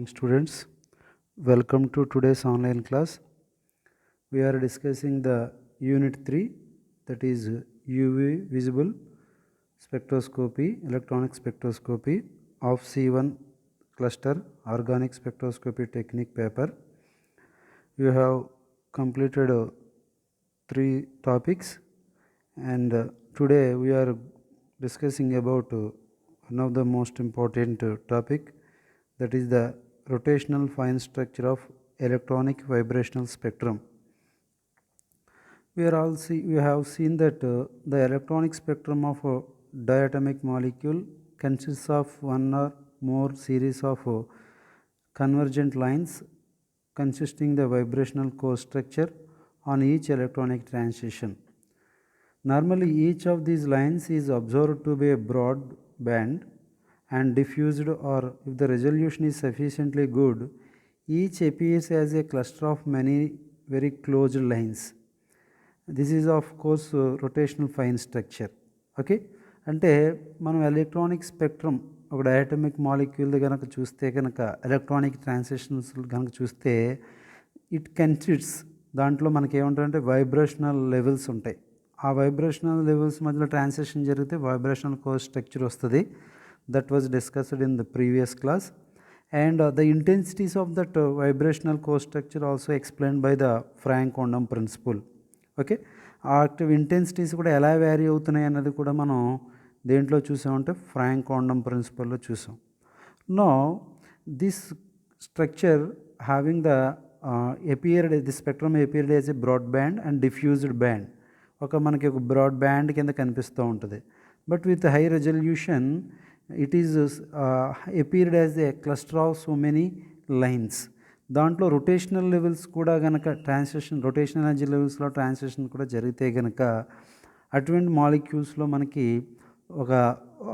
Students, welcome to today's online class. We are discussing the unit 3, that is UV visible spectroscopy, electronic spectroscopy of C1 cluster organic spectroscopy technique paper. You have completed 3 topics, and today we are discussing about one of the most important topic, that is the rotational fine structure of electronic vibrational spectrum. We have seen that the electronic spectrum of a diatomic molecule consists of one or more series of convergent lines consisting the vibrational core structure on each electronic transition. Normally, each of these lines is observed to be a broad band and diffused, or if the resolution is sufficiently good, each appears as a cluster of many very closed lines. This is of course rotational fine structure. Okay, అంటే మనం electronic spectrum ఒక diatomic molecule కనుక చూస్తే కనుక electronic transitions కనుక చూస్తే it consists, దాంట్లో మనకి ఏమంటారంటే వైబ్రేషనల్ లెవెల్స్ ఉంటాయి. ఆ వైబ్రేషనల్ లెవెల్స్ మధ్యలో ట్రాన్సిషన్ జరిగితే వైబ్రేషనల్ కోర్ స్ట్రక్చర్ వస్తుంది. That was discussed in the previous class. And the intensities of that vibrational coarse structure also explained by the Franck Condon principle. Okay, ఆ active intensities కూడా ఎలా vary అవుతున్నాయి అన్నది కూడా మనం దేంట్లో చూసామంటే ఫ్రాంక్ కోండమ్ ప్రిన్సిపల్లో చూసాం. No this structure having the appeared, the spectrum appeared as a broad band and diffused band. మనకి ఒక బ్రాడ్ బ్యాండ్ కింద కనిపిస్తూ ఉంటుంది. But with high resolution it is appeared as a cluster of so many lines. దాంట్లో rotational levels కూడా కనుక rotational energy లెవెల్స్లో transition కూడా జరిగితే కనుక అటువంటి మాలిక్యూల్స్లో మనకి ఒక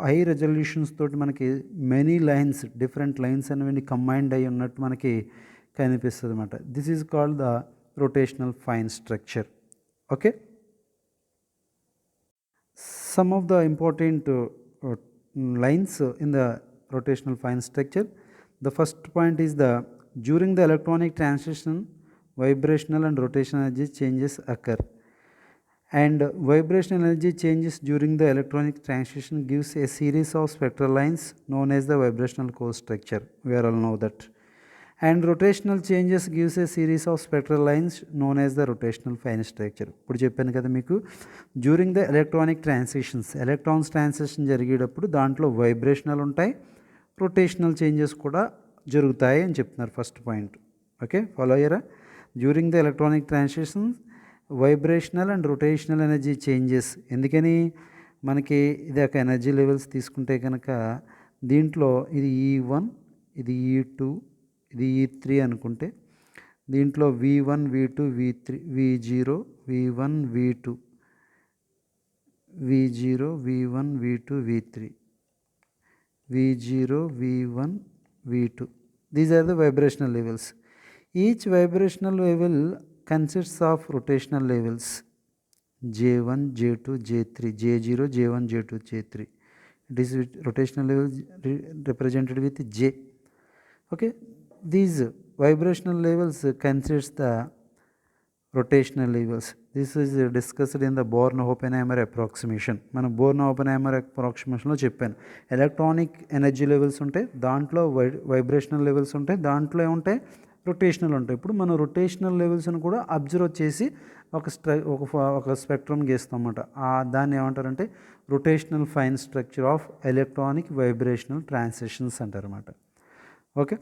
హై రెజల్యూషన్స్ తోటి మనకి మెనీ లైన్స్, డిఫరెంట్ లైన్స్ అనేవి కంబైన్డ్ అయి ఉన్నట్టు మనకి కనిపిస్తుంది అన్నమాట. This is called the rotational fine structure. Okay, some of the important lines in the rotational fine structure. The first point is the during the electronic transition vibrational and rotational energy changes occur, and vibrational energy changes during the electronic transition gives a series of spectral lines known as the vibrational core structure. We all know that. And rotational changes gives a series of spectral lines known as the rotational fine structure. ఇప్పుడు చెప్పాను కదా మీకు, during the electronic transitions, electrons transition జరిగేటప్పుడు దాంట్లో vibrational ఉంటాయి, rotational changes కూడా జరుగుతాయి అని చెప్తున్నారు ఫస్ట్ పాయింట్. ఓకే, ఫాలో అయ్యారా? During the electronic transitions vibrational and rotational energy changes. ఎందుకని మనకి ఇది ఒక ఎనర్జీ లెవెల్స్ తీసుకుంటే కనుక దీంట్లో ఇది E1, ఇది E2, ఇది E3 అనుకుంటే దీంట్లో V1, V2, V3, V0, V1, V2, V0, V1, V2, V3, V0, V1, V2. These are the vibrational levels. Each vibrational level consists of rotational levels J1, J2, J3, J0, J1, J2, J3. It is rotational levels represented with J. Okay, these vibrational levels consists the rotational levels. This is discussed in the Born-Oppenheimer approximation. మనం Born-Oppenheimer approximationలో చెప్పాను, electronic energy levels ఉంటాయి, దాంట్లో vibrational levels ఉంటాయి, దాంట్లో ఏముంటాయి rotational ఉంటాయి. ఇప్పుడు మనం రొటేషనల్ లెవెల్స్ని కూడా అబ్జర్వ్ చేసి ఒక స్పెక్ట్రమ్ గీస్తాం అన్నమాట. దాన్ని ఏమంటారంటే rotational fine structure of electronic vibrational transitions అంటారు అన్నమాట. Okay,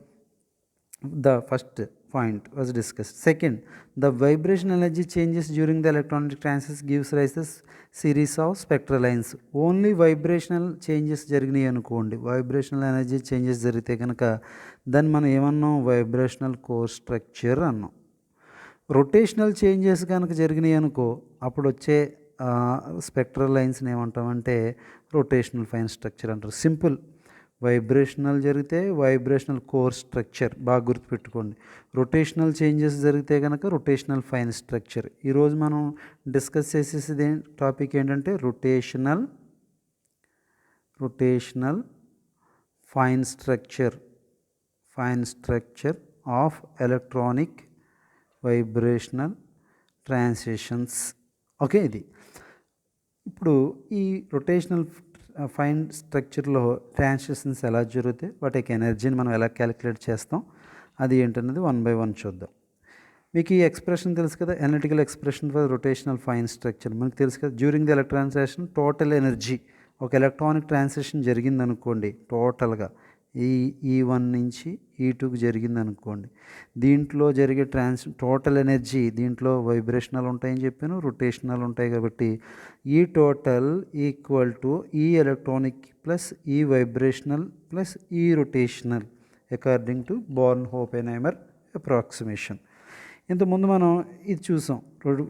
the first point was discussed. Second, the vibration energy changes during the electronic transition gives rise to series of spectral lines. Only vibrational changes జరిగినాయి అనుకోండి, vibrational energy changes జరిగితే కనుక దాన్ని మనం ఏమన్నాం, vibrational coarse structure అన్నాం. Rotational changes కనుక జరిగినాయి అనుకో అప్పుడు వచ్చే స్పెక్ట్రల్ లైన్స్ని ఏమంటామంటే రొటేషనల్ ఫైన్ స్ట్రక్చర్ అంటారు. సింపుల్, వైబ్రేషనల్ జరిగితే వైబ్రేషనల్ కోర్ స్ట్రక్చర్, బాగా గుర్తుపెట్టుకోండి. రొటేషనల్ చేంజెస్ జరిగితే కనుక రొటేషనల్ ఫైన్ స్ట్రక్చర్. ఈరోజు మనం డిస్కస్ చేసేది టాపిక్ ఏంటంటే rotational fine structure fine structure of electronic vibrational transitions. Okay, ఇది ఇప్పుడు ఈ రొటేషనల్ ఫైన్ స్ట్రక్చర్లో ట్రాన్సిషన్స్ ఎలా జరుగుతాయి, వాటి యొక్క ఎనర్జీని మనం ఎలా క్యాలిక్యులేట్ చేస్తాం, అది ఏంటన్నది 1 by 1 చూద్దాం. మీకు ఈ ఎక్స్ప్రెషన్ తెలుసు కదా, analytical expression for rotational fine structure మనకు తెలుసు కదా. During the electronic transaction total energy, ఒక ఎలక్ట్రానిక్ ట్రాన్సాక్షన్ జరిగిందనుకోండి, టోటల్గా ఈ1 నుంచి ఈ2కి జరిగిందనుకోండి, దీంట్లో జరిగే టోటల్ ఎనర్జీ, దీంట్లో వైబ్రేషనల్ ఉంటాయని చెప్పాను, రొటేషనల్ ఉంటాయి. కాబట్టి E total equal to E electronic plus E vibrational plus E rotational according to Born Oppenheimer approximation. ఇంతకుముందు మనం ఇది చూసాం,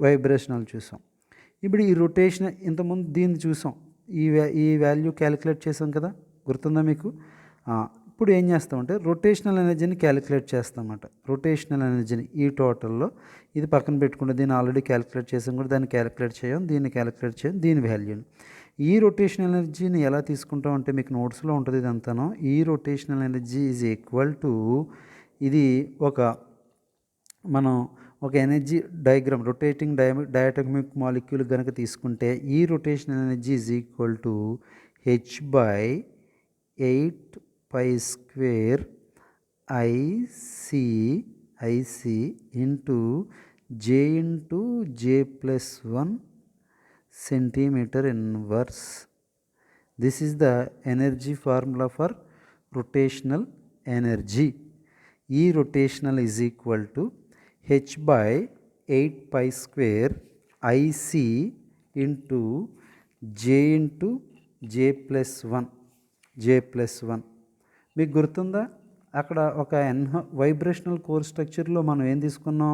వైబ్రేషనల్ చూసాం. ఇప్పుడు ఈ రొటేషన్ ఇంతకుముందు దీన్ని చూసాం, ఈ వాల్యూ క్యాలిక్యులేట్ చేసాం కదా, గుర్తుందా మీకు? ఇప్పుడు ఏం చేస్తామంటే రొటేషనల్ ఎనర్జీని క్యాలిక్యులేట్ చేస్తామన్నమాట. రొటేషనల్ ఎనర్జీని ఈ టోటల్లో ఇది పక్కన పెట్టుకుంటే, దీన్ని ఆల్రెడీ క్యాలిక్యులేట్ చేసాం కూడా, దాన్ని క్యాలిక్యులేట్ చేయం, దీన్ని క్యాలిక్యులేట్ చేయం, దీని వాల్యూని. ఈ రొటేషనల్ ఎనర్జీని ఎలా తీసుకుంటాం అంటే మీకు నోట్స్లో ఉంటుంది ఇదంతాను. ఈ rotational energy is equal to, ఇది మనం ఒక energy diagram, rotating diatomic molecule కనుక తీసుకుంటే, ఈ rotational energy is equal to h/8π² IC into J+1 centimeter inverse. This is the energy formula for rotational energy. E rotational is equal to h/8π² IC into J+1. మీకు గుర్తుందా, అక్కడ ఒక vibrational core స్ట్రక్చర్లో మనం ఏం తీసుకున్నాం,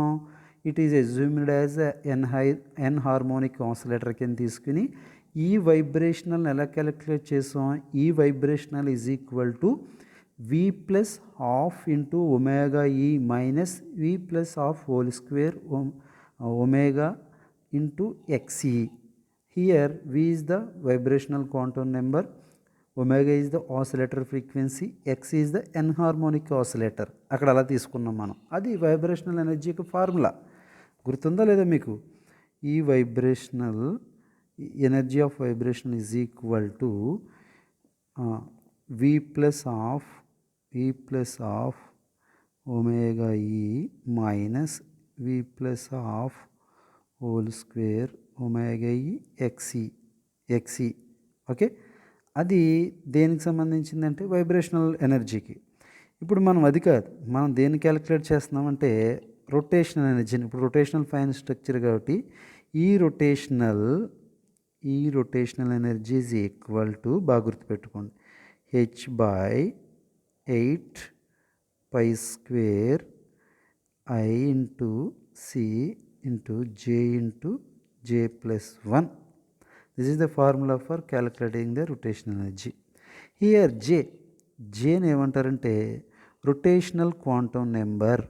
it is assumed as N harmonic oscillator కింద తీసుకుని ఈ వైబ్రేషనల్ ఎలా క్యాలిక్యులేట్ చేసాం, ఈ vibrational is equal to V+½ into omega E minus V+½ omega into XE. Here V is the vibrational quantum number, omega is the oscillator frequency, X is the enharmonic oscillator. అక్కడ అలా తీసుకున్నాం మనం. అది vibrational ఎనర్జీకి formula. గుర్తుందా లేదా మీకు? ఈ vibrational energy of vibration is equal to V+½ omega E minus V+½ omega E XE. Okay, అది దేనికి సంబంధించిందంటే వైబ్రేషనల్ ఎనర్జీకి. ఇప్పుడు మనం అది కాదు, మనం దేన్ని క్యాలిక్యులేట్ చేస్తున్నామంటే రొటేషనల్ ఎనర్జీని. ఇప్పుడు రొటేషనల్ ఫైన్ స్ట్రక్చర్ కాబట్టి ఈ rotational energy is equal to, బాగా గుర్తుపెట్టుకోండి, h/8π² I into C into J+1. This is the formula for calculating the rotational energy. Here J ఏమంటారంటే rotational quantum number.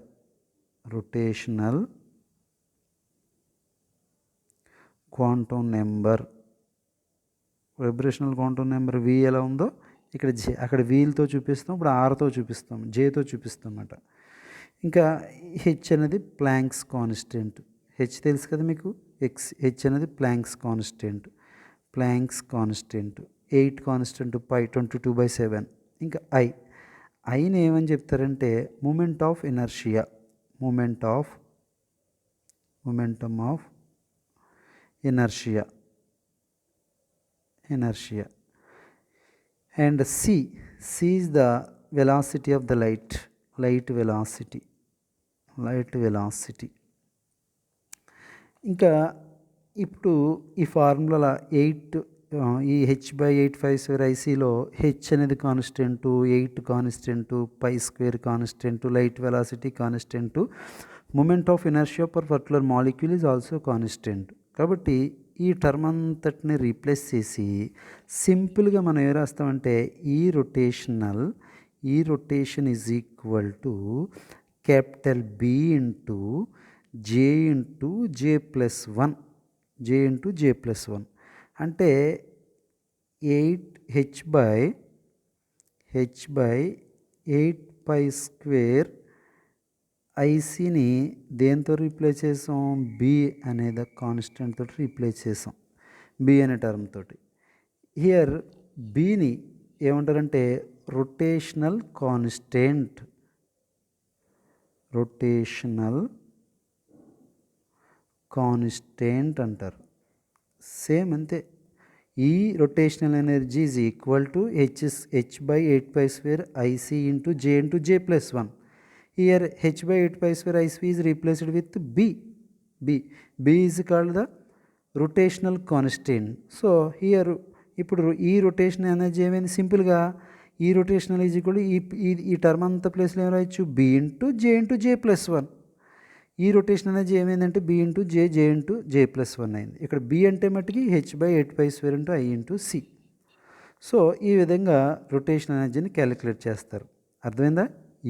Vibrational quantum number V ఎలా ఉందో ఇక్కడ J, అక్కడ వీల్తో చూపిస్తాం, ఇప్పుడు ఆర్తో చూపిస్తాం, Jతో చూపిస్తాం అన్నమాట. ఇంకా హెచ్ అనేది ప్లాంక్స్ కాన్స్టెంట్. హెచ్ తెలుసు కదా మీకు, హెచ్ అనేది ప్లాంక్స్ కాన్స్టెంట్. 8 కాన్స్టెంట్ π 22/7. ఇంకా ఐని ఏమని చెప్తారంటే moment of inertia, momentum of inertia. And C is the velocity of the light velocity. ఇంకా ఇప్పుడు ఈ ఫార్ములా ఈ h/8π² ICలో హెచ్ అనేది constant, 8 constant, π² constant, light velocity constant, moment of inertia per particular molecule is also constant. కాబట్టి ఈ term అంతటిని replace చేసి సింపుల్గా మనం ఏం రాస్తామంటే ఈ rotation is equal to capital B into J+1. అంటే 8h/8π² పై స్క్వేర్ ఐసీని దేంతో రీప్లేస్ చేసాం, బి అనేది కాన్స్టెంట్ తోటి రీప్లేస్ చేసాం, బి అనే టర్మ్ తోటి. హియర్ బిని ఏమంటారంటే రొటేషనల్ కాన్స్టెంట్, రొటేషనల్ కాన్స్టెంట్ అంటారు. సేమ్ అంతే. ఈ rotational energy is equal to h by 8 pi square IC into J plus 1. Here h by 8 pi square IC is replaced with B. B is called the rotational constant. So here ఇప్పుడు ఈ rotation energy ఏమైంది, సింపుల్గా ఈ rotational is equal ఈ term అంతా ప్లేస్లో ఏం రాయొచ్చు, B into J plus 1. ఈ రొటేషన్ అనేది ఏమైందంటే B ఇంటూ J ప్లస్ 1 అయింది. ఇక్కడ B అంటే మట్టుకి h by 8 pi square into I into C. So ఈ విధంగా రొటేషన్ ఎనర్జీని క్యాలిక్యులేట్ చేస్తారు. అర్థమైందా?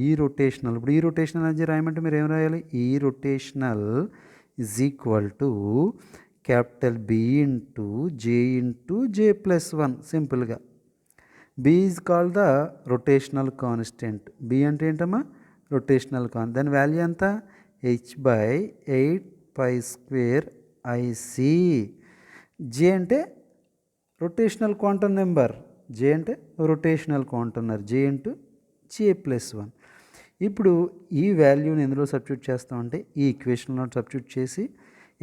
ఈ రొటేషనల్, ఇప్పుడు ఈ రొటేషనల్ ఎనర్జీ రాయమంటే మీరు ఏం రాయాలి, ఈ rotational is equal to capital B into J plus 1. సింపుల్గా B is called the rotational constant. B అంటే ఏంటమ్మా, రొటేషనల్ కాన్స్టెంట్. దాని వాల్యూ ఎంత, h by 8 pi square IC. J అంటే రొటేషనల్ క్వాంటమ్ నెంబర్, J అంటే rotational quantum number, J into J plus 1. ఇప్పుడు ఈ వాల్యూని ఎందులో సబ్స్టిట్యూట్ చేస్తామంటే ఈ ఈక్వేషన్లో సబ్స్టిట్యూట్ చేసి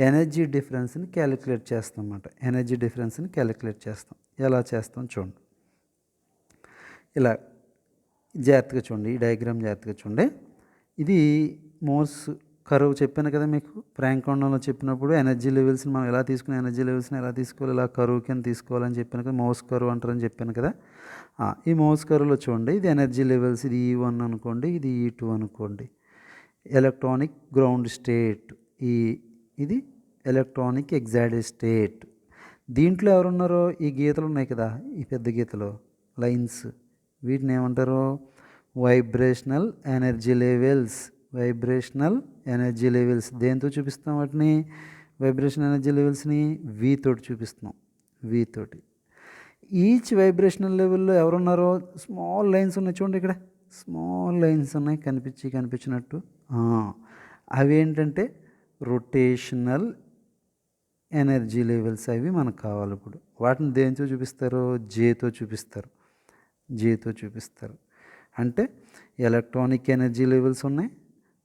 ఎనర్జీ డిఫరెన్స్ని క్యాలిక్యులేట్ చేస్తాం అన్నమాట. ఎనర్జీ డిఫరెన్స్ని క్యాలిక్యులేట్ చేస్తాం. ఎలా చేస్తాం చూడండి, ఇలా జాగ్రత్తగా చూడండి, ఈ డయాగ్రామ్ జాగ్రత్తగా చూడండి. ఇది మోర్స్ కర్వ్ చెప్పాను కదా మీకు, ప్లాంక్ కోణంలో చెప్పినప్పుడు ఎనర్జీ లెవెల్స్ని మనం ఎలా తీసుకుని ఎనర్జీ లెవెల్స్ని ఎలా తీసుకోవాలి, ఇలా కర్వ్ కింద తీసుకోవాలని చెప్పాను కదా, మోర్స్ కర్వ్ అంటారని చెప్పాను కదా. ఈ మోర్స్ కర్వ్లో చూడండి, ఇది ఎనర్జీ లెవెల్స్, ఇది E1 అనుకోండి, ఇది E2 అనుకోండి. ఎలక్ట్రానిక్ గ్రౌండ్ స్టేట్, ఇది ఎలక్ట్రానిక్ ఎగ్జైటెడ్ స్టేట్. దీంట్లో ఎవరున్నారో ఈ గీతలు ఉన్నాయి కదా, ఈ పెద్ద గీతలు లైన్స్, వీటిని ఏమంటారు, vibrational energy levels. Vibrational energy levels దేంతో చూపిస్తాం వాటిని, వైబ్రేషన్ ఎనర్జీ లెవెల్స్ని V తోటి చూపిస్తున్నాం, V తోటి. ఈచ్ వైబ్రేషనల్ లెవెల్లో ఎవరున్నారో స్మాల్ లైన్స్ ఉన్నాయి చూడండి, ఇక్కడ స్మాల్ లైన్స్ ఉన్నాయి కనిపించినట్టు. అవి ఏంటంటే రొటేషనల్ ఎనర్జీ లెవెల్స్, అవి మనకు కావాలి. ఇప్పుడు వాటిని దేంతో చూపిస్తారు, Jతో చూపిస్తారు. అంటే ఎలక్ట్రానిక్ ఎనర్జీ లెవెల్స్ ఉన్నాయి,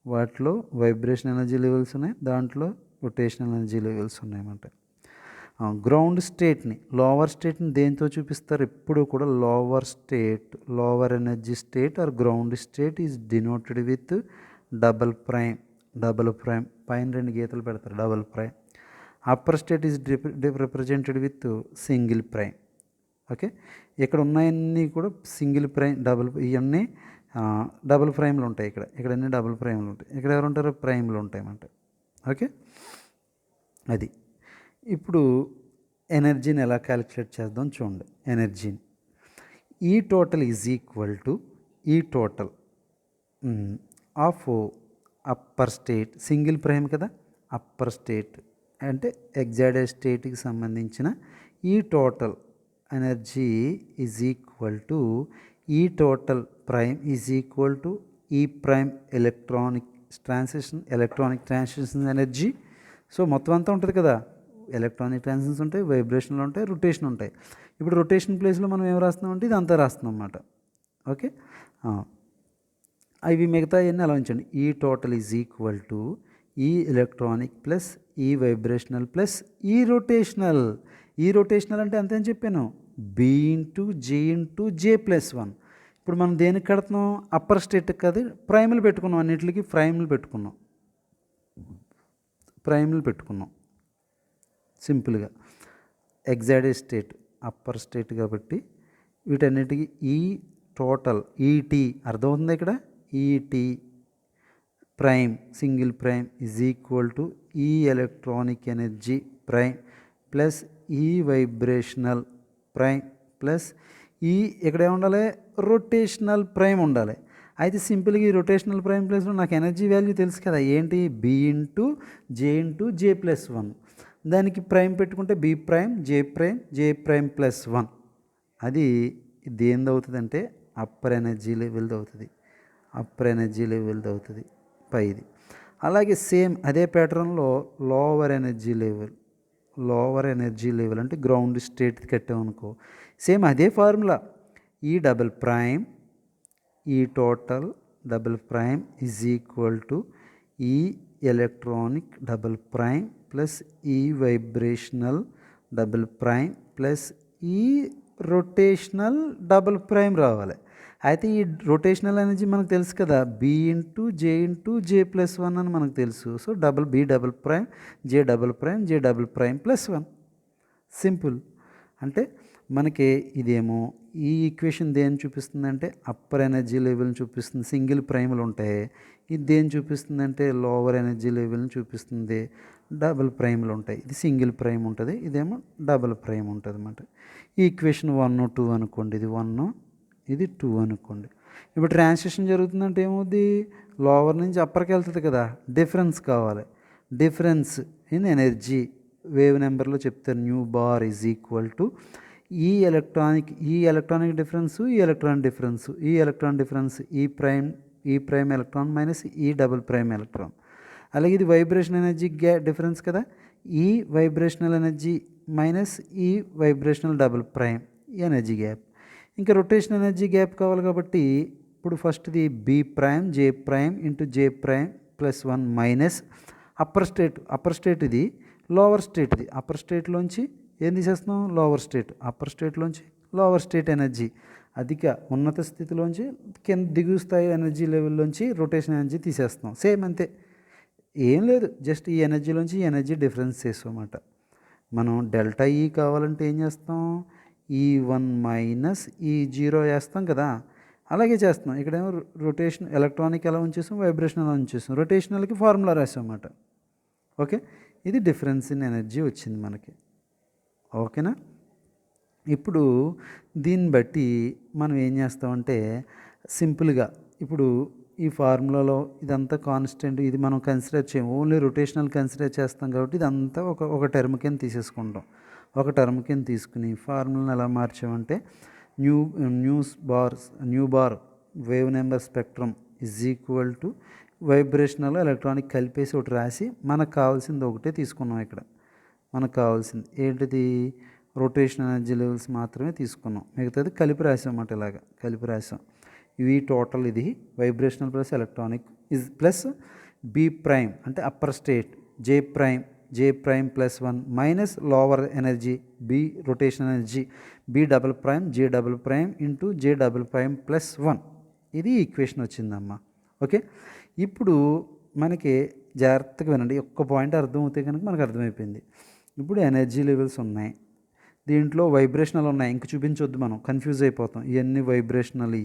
వాటిలో వైబ్రేషన్ ఎనర్జీ లెవెల్స్ ఉన్నాయి, దాంట్లో రొటేషనల్ ఎనర్జీ లెవెల్స్ ఉన్నాయన్నమాట. గ్రౌండ్ స్టేట్ని, లోవర్ స్టేట్ని దేంతో చూపిస్తారు, ఎప్పుడు కూడా lower energy state or ground state is denoted with double prime. పైన 2 గీతలు పెడతారు, double prime. Upper state is represented with single prime. Okay, ఇక్కడ ఉన్నాయన్నీ కూడా సింగిల్ ప్రైమ్, ఇవన్నీ డబుల్ ప్రైమ్లు ఉంటాయి. ఇక్కడ అన్నీ డబుల్ ప్రైమ్లు ఉంటాయి. ఇక్కడ ఎవరు ఉంటారు, ప్రైమ్లు ఉంటాయన్నమాట. ఓకే, అది. ఇప్పుడు ఎనర్జీని ఎలా క్యాలిక్యులేట్ చేద్దాం చూడండి. ఎనర్జీని E total is equal to E total of upper state, single prime కదా, అప్పర్ స్టేట్ అంటే ఎగ్జైటెడ్ స్టేట్కి సంబంధించిన E total energy is equal to E total prime is equal to E prime electronic transition energy. So మొత్తం అంతా ఉంటుంది కదా, electronic transitions ఉంటాయి, వైబ్రేషన్లు ఉంటాయి, రొటేషన్ ఉంటాయి. ఇప్పుడు రొటేషన్ ప్లేస్లో మనం ఏం రాస్తున్నామంటే ఇది అంతా రాస్తున్నాం అన్నమాట. ఓకే, అవి మిగతా అన్నీ అలా ఉంచండి. ఈ total is equal to E electronic plus E vibrational plus E rotational. ఈ రొటేషనల్ అంటే అంతే అని చెప్పాను, B ఇంటూ J ప్లస్ 1. ఇప్పుడు మనం దేనికి కడుతున్నాం, అప్పర్ స్టేట్కి కాదు, ప్రైమ్లు పెట్టుకున్నాం, అన్నిటికి ప్రైమ్లు పెట్టుకున్నాం సింపుల్గా. ఎగ్జైటెడ్ స్టేట్ అప్పర్ స్టేట్ కాబట్టి వీటన్నిటికీ ఈ టోటల్ ET అర్థమవుతుంది ఇక్కడ, ET prime single prime is equal to E electronic energy prime plus E vibrational prime plus ఈ ఇక్కడ ఏముండాలి, రొటేషనల్ ప్రైమ్ ఉండాలి. అయితే సింపుల్గా ఈ రొటేషనల్ ప్రైమ్ ప్లేస్లో నాకు ఎనర్జీ వాల్యూ తెలుసు కదా, ఏంటి, B ఇంటూ J ప్లస్ 1. దానికి ప్రైమ్ పెట్టుకుంటే B prime J prime plus 1. అది దేనిది అవుతుంది అంటే అప్పర్ ఎనర్జీ లెవెల్ది అవుతుంది. అప్పర్ ఎనర్జీ లెవెల్ది అవుతుంది పైది. అలాగే సేమ్ అదే ప్యాటర్న్లో లోవర్ ఎనర్జీ లెవెల్ అంటే గ్రౌండ్ స్టేట్కి కట్టామనుకో, సేమ్ అదే ఫార్ములా. ఈ డబుల్ ప్రైమ్ ఈ total double prime is equal to E electronic double prime plus E vibrational double prime plus E rotational double prime రావాలి. అయితే ఈ రొటేషనల్ ఎనర్జీ మనకు తెలుసు కదా, బి ఇంటూ జే ప్లస్ 1 అని మనకు తెలుసు. So B double prime J double prime plus 1. Simple. అంటే మనకి ఇదేమో ఈ ఈక్వేషన్ దేని చూపిస్తుందంటే అప్పర్ ఎనర్జీ లెవెల్ని చూపిస్తుంది, సింగిల్ ప్రైమ్లు ఉంటాయి. ఇది దేని చూపిస్తుందంటే లోవర్ ఎనర్జీ లెవెల్ని చూపిస్తుంది, డబుల్ ప్రైమ్లు ఉంటాయి. ఇది సింగిల్ ప్రైమ్ ఉంటుంది, ఇదేమో డబుల్ ప్రైమ్ ఉంటుంది అన్నమాట. ఈ ఈక్వేషన్ 1 2 అనుకోండి, ఇది 1 ఇది 2 అనుకోండి. ఇప్పుడు ట్రాన్సిషన్ జరుగుతుందంటే ఏమవుద్ది, లోవర్ నుంచి అప్పర్కి వెళ్తుంది కదా, డిఫరెన్స్ కావాలి. డిఫరెన్స్ ఇన్ ఎనర్జీ వేవ్ నెంబర్లో చెప్తారు, new bar is equal to E electronic difference ఈ ఎలక్ట్రాన్ డిఫరెన్స్ ఈ ప్రైమ్ ఎలక్ట్రాన్ మైనస్ ఈ డబుల్ ప్రైమ్ ఎలక్ట్రాన్. అలాగే ఇది వైబ్రేషన్ ఎనర్జీ డిఫరెన్స్ కదా, ఈ వైబ్రేషనల్ ఎనర్జీ మైనస్ ఈ vibrational double prime energy gap. ఇంకా రొటేషన్ ఎనర్జీ గ్యాప్ కావాలి కాబట్టి ఇప్పుడు ఫస్ట్ది బి ప్రైమ్ జే prime plus 1 minus upper state ఇది, లోవర్ స్టేట్ ఇది. అప్పర్ స్టేట్లోంచి ఏం తీసేస్తున్నాం, అప్పర్ స్టేట్లోంచి లోవర్ స్టేట్ ఎనర్జీ, అధిక ఉన్నత స్థితిలోంచి కింద దిగువ స్థాయి ఎనర్జీ లెవెల్లోంచి రొటేషన్ ఎనర్జీ తీసేస్తున్నాం. సేమ్ అంతే, ఏం లేదు, జస్ట్ ఈ ఎనర్జీలోంచి ఈ ఎనర్జీ డిఫరెన్స్ చేస్తామన్నమాట. మనం డెల్టా ఈ కావాలంటే ఏం చేస్తాం, E1 మైనస్ E0 వేస్తాం కదా, అలాగే చేస్తున్నాం. ఇక్కడేమో రొటేషన్ ఎలక్ట్రానిక్ ఎలా ఉంచేసాం, వైబ్రేషన్ ఎలా ఉంచేసాం, రొటేషనల్కి ఫార్ములా రాసాం అన్నమాట. ఓకే, ఇది డిఫరెన్స్ ఇన్ ఎనర్జీ వచ్చింది మనకి. ఓకేనా. ఇప్పుడు దీన్ని బట్టి మనం ఏం చేస్తామంటే సింపుల్గా ఇప్పుడు ఈ ఫార్ములాలో ఇదంతా కాన్స్టెంట్, ఇది మనం కన్సిడర్ చేయం, ఓన్లీ రొటేషనల్ కన్సిడర్ చేస్తాం కాబట్టి ఇదంతా ఒక టర్మ్ కింద తీసేసుకుంటాం. ఒక టర్మ్ కింద తీసుకుని ఫార్ములాను ఎలా మార్చామంటే nu bar wave number spectrum is equal to vibrational electronic కలిపేసి ఒకటి రాసి మనకు కావాల్సింది ఒకటే తీసుకున్నాం. ఇక్కడ మనకు కావాల్సింది ఏంటిది, రొటేషన్ ఎనర్జీ లెవెల్స్ మాత్రమే తీసుకున్నాం, మిగతాది కలిపి రాసాం అన్నమాట. ఇలాగా కలిపి రాసాం. ఇవి టోటల్ ఇది vibrational plus electronic is plus B prime అంటే upper state J prime plus 1 minus lower energy B rotation energy B double prime J double prime into J double prime plus 1. ఇది ఈక్వేషన్ వచ్చిందమ్మా. Okay, ఇప్పుడు మనకి జాగ్రత్తగా వినండి, ఒక్క point అర్థమవుతే కనుక మనకు అర్థమైపోయింది. ఇప్పుడు ఎనర్జీ లెవెల్స్ ఉన్నాయి, దీంట్లో వైబ్రేషనల్ ఉన్నాయి, ఇంక చూపించొద్దు, మనం కన్ఫ్యూజ్ అయిపోతాం. ఇవన్నీ వైబ్రేషనల్,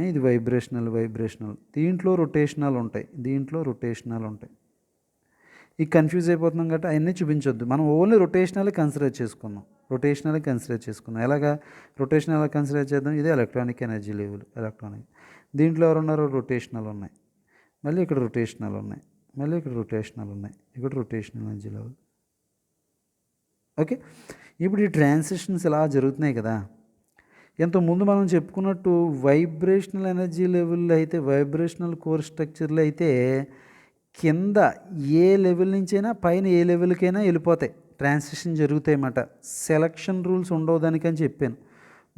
ఇది వైబ్రేషనల్. దీంట్లో రొటేషనల్ ఉంటాయి, ఈ కన్ఫ్యూజ్ అయిపోతున్నాం కాబట్టి అవన్నీ చూపించొద్దు. మనం ఓన్లీ రొటేషనల్ కన్సిడర్ చేసుకున్నాం. ఎలాగా రొటేషన్ ఎలా కన్సిడర్ చేద్దాం, ఇదే ఎలక్ట్రానిక్ ఎనర్జీ లెవెల్. దీంట్లో ఎవరున్నారో రొటేషనల్ ఉన్నాయి, మళ్ళీ ఇక్కడ రొటేషనల్ ఉన్నాయి, ఇక్కడ రొటేషనల్ ఎనర్జీ లెవెల్. ఓకే, ఇప్పుడు ఈ ట్రాన్సిషన్స్ ఇలా జరుగుతున్నాయి కదా. ఇంతకుముందు మనం చెప్పుకున్నట్టు వైబ్రేషనల్ ఎనర్జీ లెవెల్లో అయితే, వైబ్రేషనల్ కోర్ స్ట్రక్చర్లో అయితే కింద ఏ లెవెల్ నుంచైనా పైన ఏ లెవెల్కైనా వెళ్ళిపోతాయి, ట్రాన్సిషన్ జరుగుతాయి అన్నమాట. సెలక్షన్ రూల్స్ ఉండవు దానికని చెప్పాను.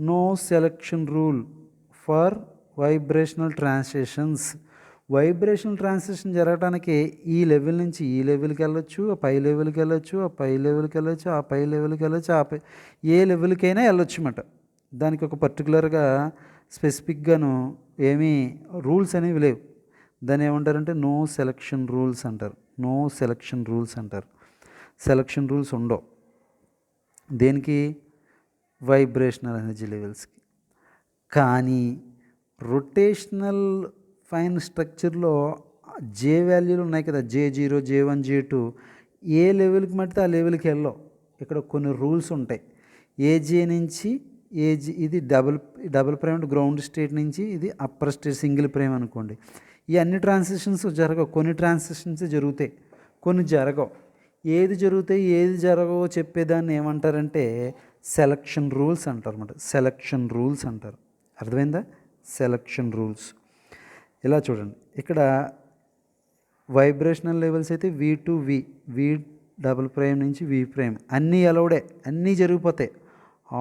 No selection rule for vibrational transitions. Vibrational transition జరగడానికి ఈ లెవెల్ నుంచి ఈ లెవెల్కి వెళ్ళొచ్చు, ఆ పై లెవెల్కి వెళ్ళొచ్చు, ఏ లెవెల్కైనా వెళ్ళొచ్చు అన్నమాట. దానికి ఒక పర్టికులర్గా స్పెసిఫిక్గాను ఏమీ రూల్స్ అనేవి లేవు. దాన్ని ఏమంటారంటే నో సెలక్షన్ రూల్స్ అంటారు. సెలక్షన్ రూల్స్ ఉండవు దేనికి, వైబ్రేషనల్ ఎనర్జీ లెవెల్స్కి. కానీ రొటేషనల్ ఫైన్ స్ట్రక్చర్లో జే వాల్యూలు ఉన్నాయి కదా, J0 J1 J2, ఏ లెవెల్కి మట్టితే ఆ లెవెల్కి వెళ్ళవు. ఇక్కడ కొన్ని రూల్స్ ఉంటాయి. ఏజే నుంచి ఇది డబుల్ ప్రైమ్ గ్రౌండ్ స్టేట్ నుంచి ఇది అప్పర్ స్టేట్ సింగిల్ ప్రైమ్ అనుకోండి. ఈ అన్ని ట్రాన్సిషన్స్ జరగవు, కొన్ని ట్రాన్సిషన్స్ జరుగుతాయి, కొన్ని జరగవు. ఏది జరుగుతాయి ఏది జరగవో చెప్పేదాన్ని ఏమంటారంటే సెలక్షన్ రూల్స్ అంటారు అన్నమాట. అర్థమైందా? Selection rules. ఇలా చూడండి, ఇక్కడ వైబ్రేషనల్ లెవెల్స్ అయితే వి డబుల్ ప్రైమ్ నుంచి వి ప్రైమ్ అన్నీ అలౌడే, అన్నీ జరిగిపోతాయి.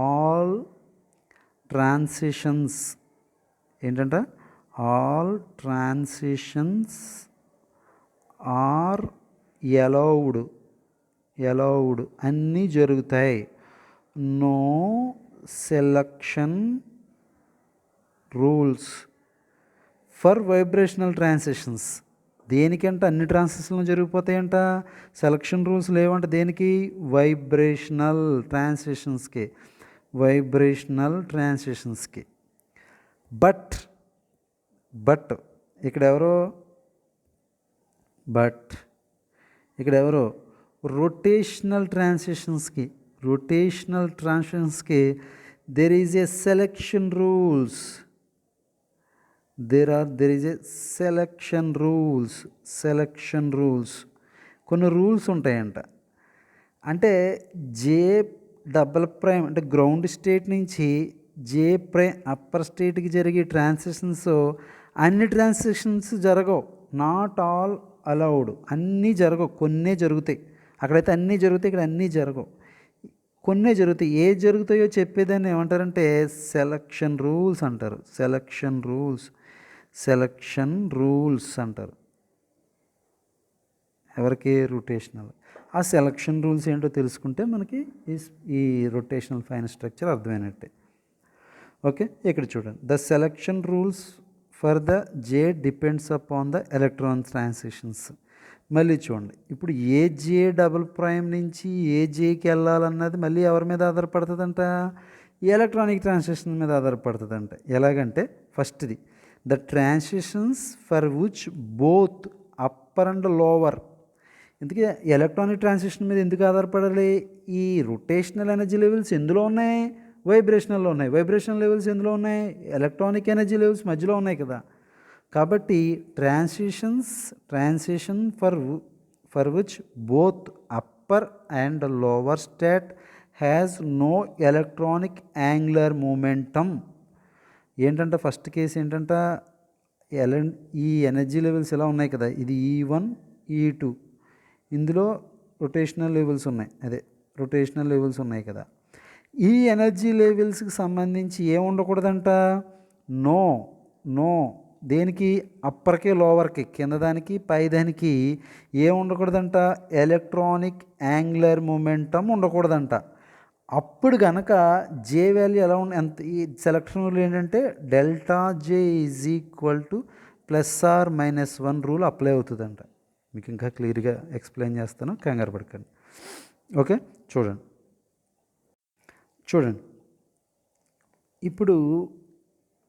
ఆల్ ట్రాన్సిషన్స్ ఏంటంట, ఆల్ ట్రాన్సిషన్స్ ఆర్ అలౌడ్ అన్నీ జరుగుతాయి. No selection rules for vibrational transitions. దేనికంటే అన్ని ట్రాన్సిషన్లు జరిగిపోతాయంట, సెలక్షన్ రూల్స్ లేవంట. దేనికి? వైబ్రేషనల్ ట్రాన్సిషన్స్కి. బట్ ఇక్కడ ఎవరో rotational ట్రాన్సిషన్స్కి there is a selection rules. there is a selection rules. కొన్ని రూల్స్ ఉంటాయంట. అంటే జే డబల్ ప్రైమ్ అంటే గ్రౌండ్ స్టేట్ నుంచి జే ప్రైమ్ అప్పర్ స్టేట్కి జరిగే ట్రాన్సిషన్స్ అన్ని ట్రాన్సిషన్స్ జరగవు. Not all allowed. అన్నీ జరగవు, కొన్నే జరుగుతాయి. అక్కడైతే అన్నీ జరుగుతాయి, ఇక్కడ అన్నీ జరగవు, కొన్నే జరుగుతాయి. ఏ జరుగుతాయో చెప్పేదాన్ని ఏమంటారంటే సెలక్షన్ రూల్స్ అంటారు. సెలక్షన్ రూల్స్ అంటారు. ఎవరికి? రొటేషనల్. ఆ సెలక్షన్ రూల్స్ ఏంటో తెలుసుకుంటే మనకి ఈ రొటేషనల్ ఫైన్ స్ట్రక్చర్ అర్థమైనట్టే. ఓకే, ఇక్కడ చూడండి, the selection rules for the J depends upon the electron transitions. మళ్ళీ చూడండి, ఇప్పుడు ఏ జే డబుల్ ప్రైమ్ నుంచి ఏ జేకి వెళ్ళాలన్నది మళ్ళీ ఎవరి మీద ఆధారపడుతుందంట? ఎలక్ట్రానిక్ ట్రాన్సిషన్ మీద ఆధారపడుతుందంట. ఎలాగంటే ఫస్ట్ది, the transitions for which both upper and lower. ఇందుకే ఎలక్ట్రానిక్ ట్రాన్సిషన్ మీద ఎందుకు ఆధారపడాలి? ఈ రొటేషనల్ ఎనర్జీ లెవెల్స్ ఎందులో ఉన్నాయి? వైబ్రేషనల్లో ఉన్నాయి. వైబ్రేషనల్ లెవెల్స్ ఎందులో ఉన్నాయి? ఎలక్ట్రానిక్ ఎనర్జీ లెవెల్స్ మధ్యలో ఉన్నాయి కదా. కాబట్టి transition for which both upper and lower state has no electronic angular momentum. ఏంటంటే ఫస్ట్ కేసు ఏంటంట, ఈ ఎనర్జీ లెవెల్స్ ఎలా ఉన్నాయి కదా, ఇది E1 E2, ఇందులో రొటేషనల్ లెవెల్స్ ఉన్నాయి కదా. ఈ ఎనర్జీ లెవెల్స్కి సంబంధించి ఏం ఉండకూడదంట? నో దేనికి? అప్పర్కి లోవర్కి, కింద దానికి పై దానికి ఏం ఉండకూడదంట? ఎలక్ట్రానిక్ యాంగులర్ మూమెంటమ్ ఉండకూడదంట. అప్పుడు కనుక జే వాల్యూ ఎలా ఎంత ఈ సెలక్షన్ రూల్ ఏంటంటే delta J is equal to +or-1 rule apply అవుతుందంట. మీకు ఇంకా క్లియర్గా ఎక్స్ప్లెయిన్ చేస్తాను, కంగారు పడకండి. ఓకే, చూడండి ఇప్పుడు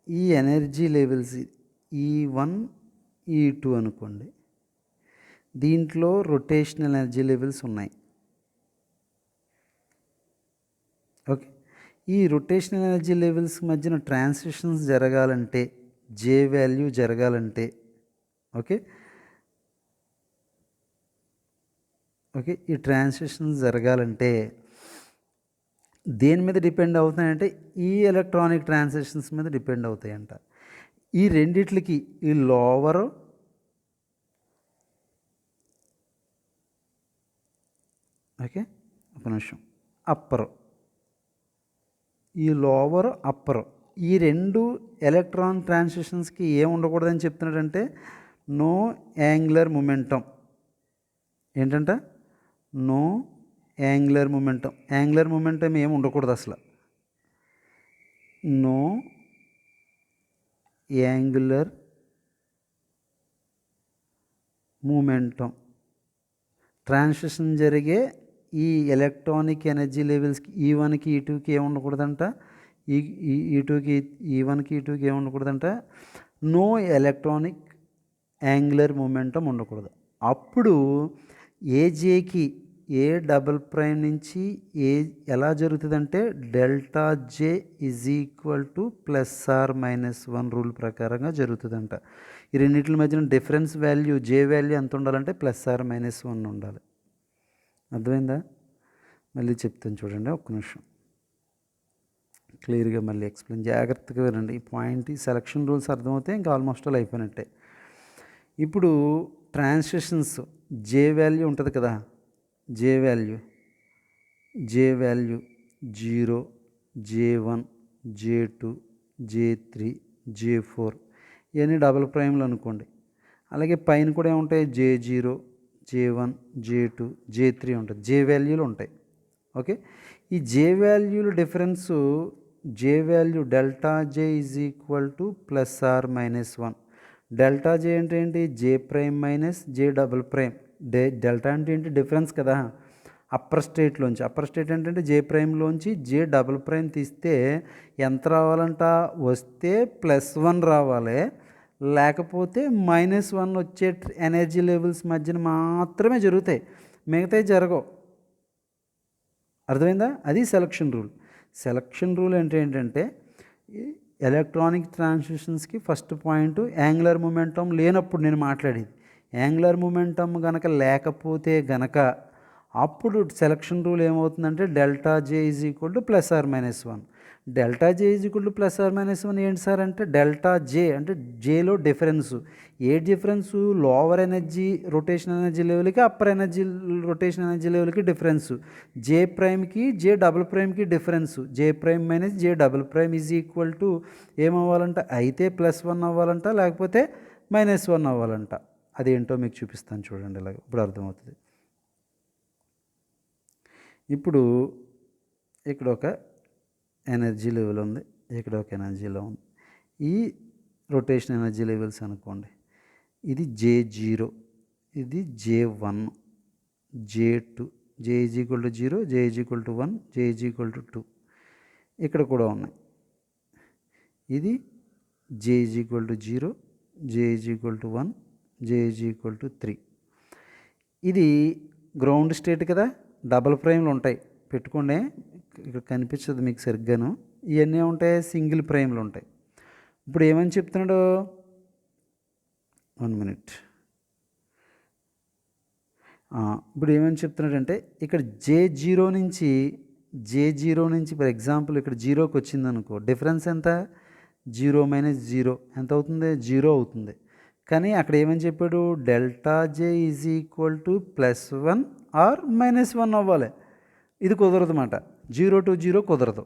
ఈ ఎనర్జీ లెవెల్స్ E1 E2 అనుకోండి, దీంట్లో రొటేషనల్ ఎనర్జీ లెవెల్స్ ఉన్నాయి. ఓకే, ఈ రొటేషనల్ ఎనర్జీ లెవెల్స్ మధ్యన ట్రాన్సిషన్స్ జరగాలంటే, జే వాల్యూ జరగాలంటే, ఓకే ఈ ట్రాన్సిషన్స్ జరగాలంటే దేని మీద డిపెండ్ అవుతాయంటే ఈ ఎలక్ట్రానిక్ ట్రాన్సిషన్స్ మీద డిపెండ్ అవుతాయంట. ఈ రెండిట్లకి, ఈ లోవర్ ఒక నిమిషం, అప్పర్, ఈ లోవర్ అప్పర్, ఈ రెండు ఎలక్ట్రాన్ ట్రాన్సిషన్స్కి ఏం ఉండకూడదని చెప్తున్నాడంటే నో యాంగులర్ మొమెంటం. ఏంటంట? నో యాంగులర్ మొమెంటం ఏమి ఉండకూడదు అసలు. No angular momentum. ట్రాన్సిషన్ జరిగే ఈ ఎలక్ట్రానిక్ ఎనర్జీ లెవెల్స్కి E1కి E2కి ఏమి ఉండకూడదంట, E1కి E2కి ఏమి ఉండకూడదంట, నో ఎలక్ట్రానిక్ యాంగులర్ మూమెంటం ఉండకూడదు. అప్పుడు ఏజేకి ఏ డబుల్ ప్రైమ్ నుంచి ఎలా జరుగుతుందంటే delta J is equal to +or-1 rule ప్రకారంగా జరుగుతుందంట. ఈ రెండింటి మధ్యన డిఫరెన్స్ వాల్యూ జే వాల్యూ ఎంత ఉండాలంటే +or-1 ఉండాలి. అర్థమైందా? మళ్ళీ చెప్తాను చూడండి, ఒక్క నిమిషం, క్లియర్గా మళ్ళీ ఎక్స్ప్లెయిన్ జాగ్రత్తగా వినండి. ఈ పాయింట్, ఈ సెలక్షన్ రూల్స్ అర్థమవుతే ఇంకా ఆల్మోస్ట్ ఆల్ అయిపోయినట్టే. ఇప్పుడు ట్రాన్సిషన్స్ జే వాల్యూ ఉంటుంది కదా, జే value 0, J1, J2, J3, J4 ఇవన్నీ డబుల్ ప్రైమ్లు అనుకోండి. అలాగే పైన కూడా ఏముంటాయి, J0, J1, J2, J3 ఉంటుంది, జే వాల్యూలు ఉంటాయి. ఓకే, ఈ జే వాల్యూలు difference J value delta J is equal to plus or minus 1. Delta J అంటే ఏంటి, J prime minus J double prime. Delta అంటే ఏంటి, డిఫరెన్స్ కదా. అప్పర్ స్టేట్లోంచి, అప్పర్ స్టేట్ ఏంటంటే జే ప్రైమ్లోంచి జే డబుల్ ప్రైమ్ తీస్తే ఎంత రావాలంట, వస్తే +1 రావాలి, లేకపోతే -1 వచ్చే ఎనర్జీ లెవెల్స్ మధ్యన మాత్రమే జరుగుతాయి, మిగతాయి జరగవు. అర్థమైందా? అది సెలక్షన్ రూల్. సెలక్షన్ రూల్ అంటే ఏంటంటే ఎలక్ట్రానిక్ ట్రాన్సిషన్స్కి ఫస్ట్ పాయింట్ యాంగులర్ మొమెంటం లేనప్పుడు నేను మాట్లాడేది. యాంగులర్ మొమెంటం గనక లేకపోతే గనక అప్పుడు సెలక్షన్ రూల్ ఏమవుతుందంటే delta J is equal to plus or minus 1. Delta J is equal to plus or minus 1 ఏంటి సార్ అంటే, డెల్టా జే అంటే జేలో డిఫరెన్సు. ఏ difference, lower energy rotation energy లెవెల్కి అప్పర్ ఎనర్జీ రొటేషన్ ఎనర్జీ లెవెల్కి difference. J ప్రైమ్కి J double ప్రైమ్కి difference. J prime minus J double prime is equal to ఏమవ్వాలంట, అయితే +1 అవ్వాలంట, లేకపోతే -1 అవ్వాలంట. అదేంటో మీకు చూపిస్తాను చూడండి, ఇలాగ ఇప్పుడు అర్థమవుతుంది. ఇప్పుడు ఇక్కడ ఒక ఎనర్జీ లెవెల్ ఉంది, ఇక్కడ ఒక ఎనర్జీ లెవెల్ ఉంది. ఈ రొటేషన్ ఎనర్జీ లెవెల్స్ అనుకోండి, ఇది J0, ఇది J1, J2, J is equal to 0, J is equal to 1, J is equal to 2. ఇక్కడ కూడా ఉన్నాయి. ఇది J is equal to 0, J is equal to 1, J is equal to 3. ఇది గ్రౌండ్ స్టేట్ కదా, double ప్రైమ్లు ఉంటాయి, పెట్టుకోండి. ఇక్కడ కనిపించదు మీకు సరిగ్గాను. ఇవన్నీ ఉంటాయి, సింగిల్ ప్రైమ్లు ఉంటాయి. ఇప్పుడు ఏమని చెప్తున్నాడు, 1 minute. ఇప్పుడు ఏమని చెప్తున్నాడంటే, ఇక్కడ J0 నుంచి ఫర్ ఎగ్జాంపుల్ ఇక్కడ 0కి వచ్చింది అనుకో, డిఫరెన్స్ ఎంత, 0 - 0 ఎంత అవుతుంది, 0 అవుతుంది. కానీ అక్కడ ఏమని చెప్పాడు, delta J is equal to +1 or -1 అవ్వాలి. ఇది కుదరదు అన్నమాట, 0 to 0 కుదరదు.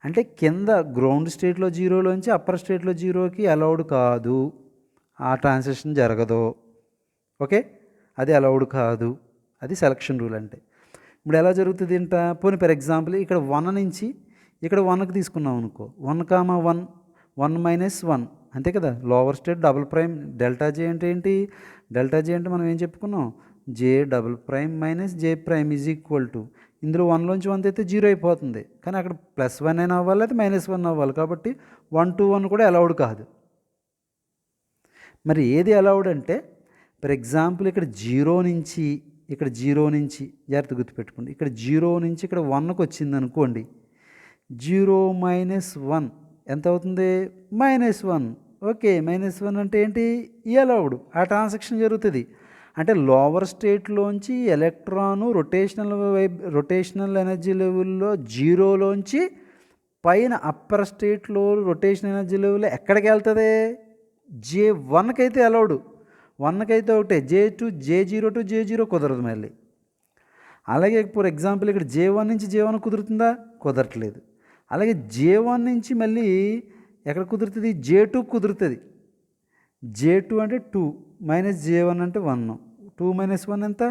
అంటే కింద గ్రౌండ్ స్టేట్లో 0లోంచి అప్పర్ స్టేట్లో 0కి అలౌడ్ కాదు, ఆ ట్రాన్సిషన్ జరగదు. ఓకే, అది అలౌడ్ కాదు, అది సెలక్షన్ రూల్. అంటే ఇప్పుడు ఎలా జరుగుతుంది ఇంట, పోనీ ఫర్ ఎగ్జాంపుల్ ఇక్కడ 1 నుంచి ఇక్కడ 1కి తీసుకున్నాం అనుకో, 1, 1 -1 అంతే కదా, lower state double prime. Delta J అంటే ఏంటి, డెల్టా జే అంటే మనం ఏం చెప్పుకున్నాం, J double prime minus J prime is equal to, ఇందులో 1లోంచి 1 అయితే 0 అయిపోతుంది, కానీ అక్కడ +1 అయినా అవ్వాలి, అయితే -1 అవ్వాలి. కాబట్టి 1 to 1 కూడా అలౌడ్ కాదు. మరి ఏది అలౌడ్ అంటే, ఫర్ ఎగ్జాంపుల్ ఇక్కడ 0 నుంచి జాగ్రత్త గుర్తుపెట్టుకోండి, ఇక్కడ 0 నుంచి ఇక్కడ 1కి వచ్చింది అనుకోండి, 0 - 1 ఎంత అవుతుంది, -1. ఓకే, -1 అంటే ఏంటి, అలౌడ్, ఆ ట్రాన్సాక్షన్ జరుగుతుంది. అంటే లోవర్ స్టేట్లోంచి ఎలక్ట్రాను రొటేషనల్ ఎనర్జీ లెవెల్లో 0లోంచి పైన అప్పర్ స్టేట్లో రొటేషన్ ఎనర్జీ లెవెల్ ఎక్కడికి వెళ్తుంది, J1కి అయితే అలౌడ్, 1కి అయితే ఒకటే, J0 to J0 కుదరదు మళ్ళీ. అలాగే ఫర్ ఎగ్జాంపుల్ ఇక్కడ J1 నుంచి J1 కుదురుతుందా, కుదరట్లేదు. అలాగే J1 నుంచి మళ్ళీ ఎక్కడ కుదురుతుంది, J2 కుదురుతుంది. J2 అంటే 2 -J1 అంటే 1, 2 - 1 ఎంత,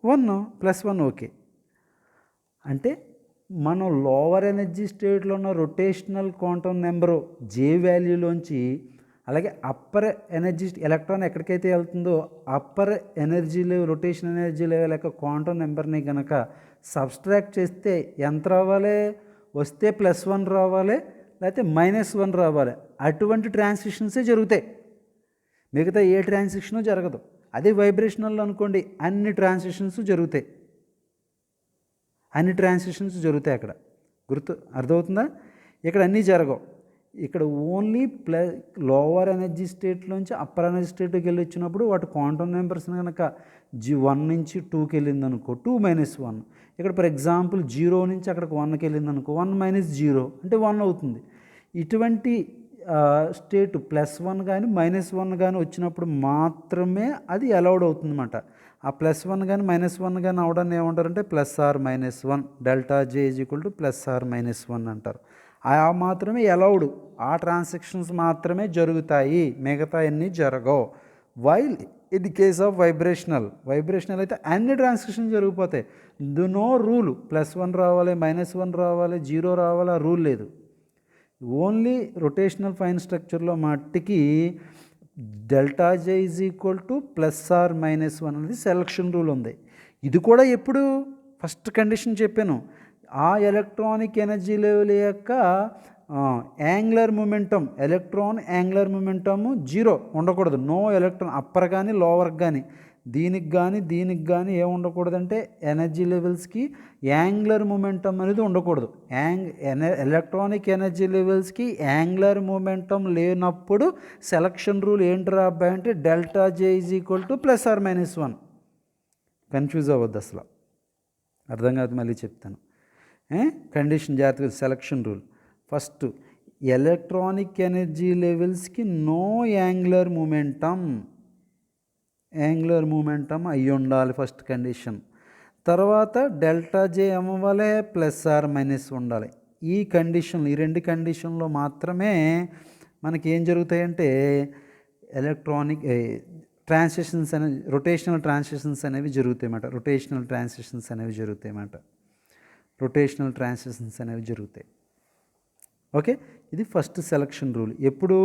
1 +1. ఓకే, అంటే మనం లోవర్ ఎనర్జీ స్టేట్లో ఉన్న రొటేషనల్ క్వాంటమ్ నెంబరు J వాల్యూలోంచి, అలాగే అప్పర్ ఎనర్జీ ఎలక్ట్రాన్ ఎక్కడికైతే వెళ్తుందో upper energy level rotation energy level యొక్క క్వాంటమ్ నెంబర్ని కనుక సబ్స్ట్రాక్ట్ చేస్తే ఎంత రావాలి, వస్తే +1 రావాలి, లేకపోతే -1 రావాలి. అటువంటి ట్రాన్సిషన్సే జరుగుతాయి, మిగతా ఏ ట్రాన్సిషను జరగదు. అదే వైబ్రేషనల్ అనుకోండి, అన్ని ట్రాన్సిషన్స్ జరుగుతాయి, అక్కడ అర్థమవుతుందా. ఇక్కడ అన్నీ జరగవు, ఇక్కడ ఓన్లీ లోవర్ ఎనర్జీ స్టేట్లోంచి అప్పర్ ఎనర్జీ స్టేట్కి వెళ్ళి వచ్చినప్పుడు వాటి క్వాంటమ్ నెంబర్స్ కనుక 1 నుంచి 2కి వెళ్ళింది అనుకో, 2 - 1. ఇక్కడ ఫర్ ఎగ్జాంపుల్ 0 నుంచి అక్కడికి 1కి వెళ్ళింది అనుకో, 1 - 0 అంటే 1 అవుతుంది. ఇటువంటి స్టేట్ +1 కానీ -1 కానీ వచ్చినప్పుడు మాత్రమే అది అలౌడ్ అవుతుందన్నమాట. ఆ +1 కానీ -1 కానీ అవడాన్ని ఏమంటారంటే +or-1 delta J is equal to +or-1 అంటారు. ఆ మాత్రమే అలౌడ్, ఆ ట్రాన్సాక్షన్స్ మాత్రమే జరుగుతాయి, మిగతా అన్నీ జరగవు. వైల్ ఇది కేస్ ఆఫ్ వైబ్రేషనల్ అయితే అన్ని ట్రాన్సాక్షన్ జరిగిపోతాయి. నో రూల్ +1 రావాలి, -1 రావాలి, 0 రావాలి, ఆ రూల్ లేదు. ఓన్లీ రొటేషనల్ ఫైన్ స్ట్రక్చర్లో మట్టికి delta J is equal to +or-1 అనేది సెలక్షన్ రూల్ ఉంది. ఇది కూడా ఎప్పుడు ఫస్ట్ కండిషన్ చెప్పాను, ఆ ఎలక్ట్రానిక్ ఎనర్జీ లెవెల్ యొక్క angular momentum, electron angular momentum 0 ఉండకూడదు. నో ఎలక్ట్రాన్ అప్పర్ కానీ లోవర్ కానీ దీనికి కానీ ఏమి ఉండకూడదంటే ఎనర్జీ లెవెల్స్కి యాంగులర్ మొమెంటమ్ అనేది ఉండకూడదు. ఎలక్ట్రానిక్ ఎనర్జీ లెవెల్స్కి యాంగులర్ మొమెంటమ్ లేనప్పుడు సెలక్షన్ రూల్ ఏంటి అబ్బాయి అంటే delta J is equal to +or-1. Confuse అవ్వద్దు అసలు, అర్థం కాదు, మళ్ళీ చెప్తాను. కండిషన్ జాగ్రత్తగా, selection rule first electronic energy లెవెల్స్కి నో యాంగులర్ మూమెంటమ్ అయ్యి ఉండాలి ఫస్ట్ కండిషన్. తర్వాత డెల్టా జే అవ్వాలి, +or-1 ఉండాలి. ఈ కండిషన్లు, ఈ రెండు కండిషన్లో మాత్రమే మనకి ఏం జరుగుతాయంటే ఎలక్ట్రానిక్ ట్రాన్సిషన్స్ అనేవి, రొటేషనల్ ట్రాన్సిషన్స్ అనేవి జరుగుతాయన్నమాట. రొటేషనల్ ట్రాన్సిషన్స్ అనేవి జరుగుతాయి. ఓకే, ఇది ఫస్ట్ సెలక్షన్ రూల్. ఎప్పుడు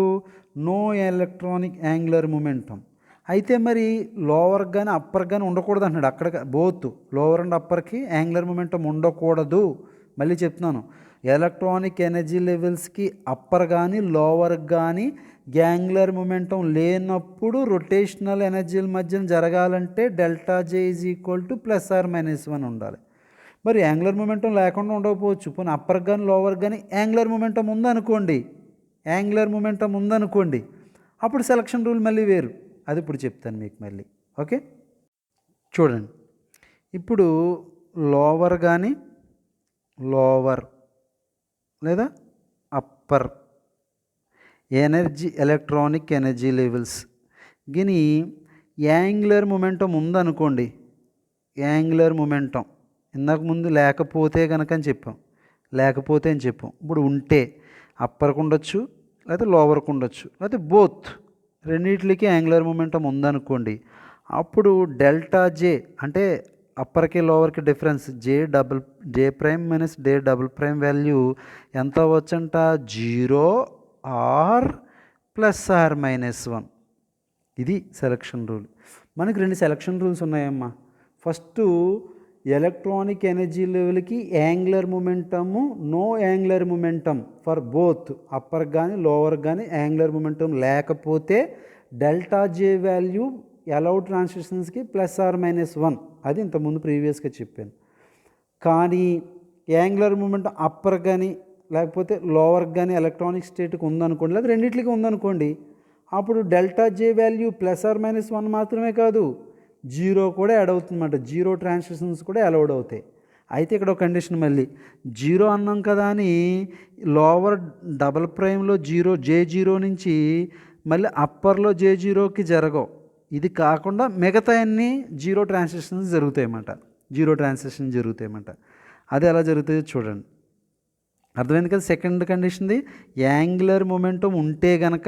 నో ఎలక్ట్రానిక్ యాంగులర్ మొమెంటమ్. అయితే మరి లోవర్ కానీ అప్పర్ కానీ ఉండకూడదు అంటున్నాడు. అక్కడ బోత్ లోవర్ అండ్ అప్పర్కి యాంగులర్ మొమెంటమ్ ఉండకూడదు. మళ్ళీ చెప్తున్నాను, ఎలక్ట్రానిక్ ఎనర్జీ లెవెల్స్కి అప్పర్ కానీ లోవర్ కానీ యాంగులర్ మొమెంటమ్ లేనప్పుడు రొటేషనల్ ఎనర్జీల మధ్యన జరగాలంటే delta J is equal to +or-1 ఉండాలి. మరి యాంగులర్ మొమెంటమ్ లేకుండా ఉండకపోవచ్చు. పోనీ అప్పర్ కానీ లోవర్ కానీ యాంగులర్ మొమెంటమ్ ఉందనుకోండి, అప్పుడు సెలక్షన్ రూల్ మళ్ళీ వేరు. అది ఇప్పుడు చెప్తాను మీకు మళ్ళీ. ఓకే, చూడండి. ఇప్పుడు లోవర్ లేదా అప్పర్ ఎలక్ట్రానిక్ ఎనర్జీ లెవెల్స్ గిని యాంగులర్ మొమెంటమ్ ఉందనుకోండి, యాంగులర్ మొమెంటమ్ ఇందాక ముందు లేకపోతే కనుక అని చెప్పాం, ఇప్పుడు ఉంటే అప్పర్కు ఉండొచ్చు, లేకపోతే లోవర్కు ఉండొచ్చు, లేకపోతే బోత్ రెండింటికి యాంగులర్ మొమెంటమ్ ఉందనుకోండి, అప్పుడు డెల్టా జే అంటే అప్పర్కి లోవర్కి difference J prime minus J double prime value ఎంత అవ్వచ్చంట 0 or +or-1. ఇది సెలక్షన్ రూల్. మనకి రెండు సెలక్షన్ రూల్స్ ఉన్నాయమ్మా. ఫస్ట్ ఎలక్ట్రానిక్ ఎనర్జీ లెవెల్కి angular momentum, no angular momentum for both upper కానీ లోవర్ కానీ యాంగులర్ మొమెంటమ్ లేకపోతే డెల్టా జే వాల్యూ అలౌడ్ ట్రాన్సిషన్స్కి +or-1. అది ఇంతకుముందు ప్రీవియస్గా చెప్పాను. కానీ యాంగులర్ మొమెంటమ్ అప్పర్ కానీ లేకపోతే లోవర్ కానీ ఎలక్ట్రానిక్ స్టేట్కి ఉందనుకోండి, లేదా రెండింటికి ఉందనుకోండి, అప్పుడు డెల్టా జే వాల్యూ +or-1 మాత్రమే కాదు 0 కూడా యాడ్ అవుతుందన్నమాట. 0 ట్రాన్సిషన్స్ కూడా అలౌడ్ అవుతాయి. అయితే ఇక్కడ ఒక కండిషన్, మళ్ళీ 0 అన్నాం కదా అని లోవర్ డబల్ ప్రైమ్లో J0 నుంచి మళ్ళీ అప్పర్లో J0కి జరగవు. ఇది కాకుండా మిగతా అన్నీ 0 ట్రాన్సిషన్స్ జరుగుతాయన్నమాట. అది ఎలా జరుగుతుందో చూడండి. అర్థమైంది కదా. సెకండ్ కండిషన్ది యాంగులర్ మొమెంటమ్ ఉంటే కనుక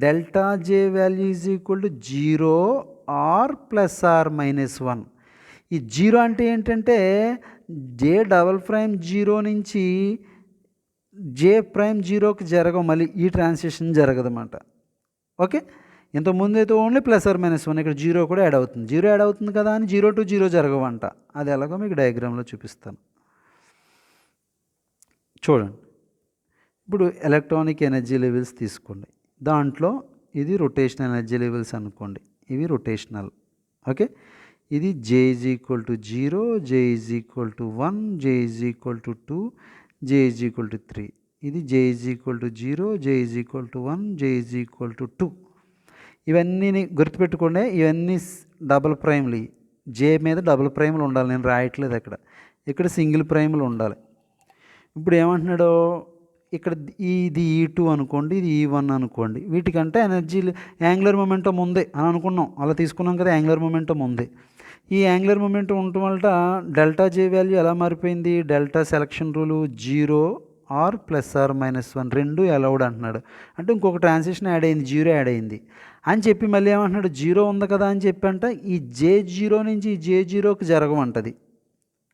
delta J value is equal to 0 or +or-1. ఈ 0 అంటే ఏంటంటే J''0 నుంచి J'0కి జరగవు, మళ్ళీ ఈ ట్రాన్సిషన్ జరగదన్నమాట. ఓకే, ఇంతకుముందు అయితే ఓన్లీ +or-1, ఇక్కడ 0 కూడా యాడ్ అవుతుంది. 0 యాడ్ అవుతుంది కదా అని 0 to 0 జరగవంట. అది ఎలాగో మీకు డయాగ్రామ్లో చూపిస్తాను, చూడండి. ఇప్పుడు ఎలక్ట్రానిక్ ఎనర్జీ లెవెల్స్ తీసుకోండి. దాంట్లో ఇది రొటేషనల్ ఎనర్జీ లెవెల్స్ అనుకోండి, ఇవి రొటేషనల్. ఓకే, ఇది J is equal to 0, J is equal to 1, J is equal to 2, J is equal to 3. ఇది J is equal to 0, J is equal to 1, J is equal to 2. ఇవన్నీ గుర్తుపెట్టుకోండి. ఇవన్నీ double ప్రైమ్లు. J మీద double ప్రైమ్లు ఉండాలి, నేను రాయట్లేదు ఇక్కడ single ప్రైమ్లు ఉండాలి. ఇప్పుడు ఏమంటున్నాడు, ఇక్కడ ఇది E2 అనుకోండి, ఇది E1 అనుకోండి. వీటికంటే ఎనర్జీ యాంగులర్ మొమెంటం ఉంది అని అనుకున్నాం. అలా తీసుకున్నాం కదా, యాంగులర్ మొమెంటం ఉంది. ఈ యాంగులర్ మొమెంటం ఉండటం వల్ల డెల్టా జే వాల్యూ ఎలా మారిపోయింది? Delta selection rule 0 are +or-1 రెండు అలౌడ్ అంటున్నాడు. అంటే ఇంకొక ట్రాన్సిషన్ యాడ్ అయింది, 0 యాడ్ అయింది అని చెప్పి మళ్ళీ ఏమంటున్నాడు, 0 ఉంది కదా అని చెప్పి అంట ఈ J0 నుంచి ఈ J0కి జరగమంటది.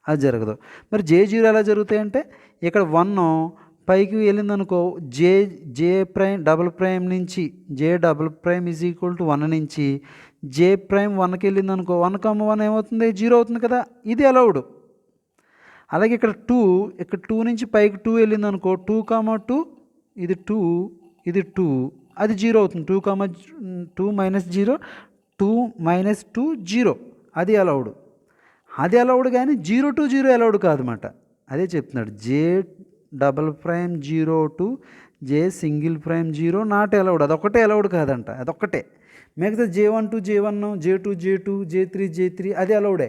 అది జరగదు. మరి J0 ఎలా జరుగుతాయంటే ఇక్కడ 1 పైకి వెళ్ళిందనుకో, జే ప్రైమ్ డబుల్ ప్రైమ్ నుంచి J'' ఈజ్ ఈక్వల్ టు 1 నుంచి J'1కి వెళ్ళిందనుకో, 1,1 ఏమవుతుంది? 0 అవుతుంది కదా, ఇది అలౌడ్. అలాగే ఇక్కడ 2 నుంచి పైకి 2 వెళ్ళిందనుకో, 2,2 ఇది 2 ఇది 2 అది 0 అవుతుంది. 2 -0 2 - 2 0 అది అలౌడ్. అది అలౌడ్ కానీ 0 to 0 అలౌడ్ కాదన్నమాట. అదే చెప్తున్నాడు, J''0 to J''0 not allowed. అదొక్కటే అలౌడ్ కాదంట, అదొక్కటే. మిగతా J1 to J1 J2 J2 J3 J3 అది అలౌడే.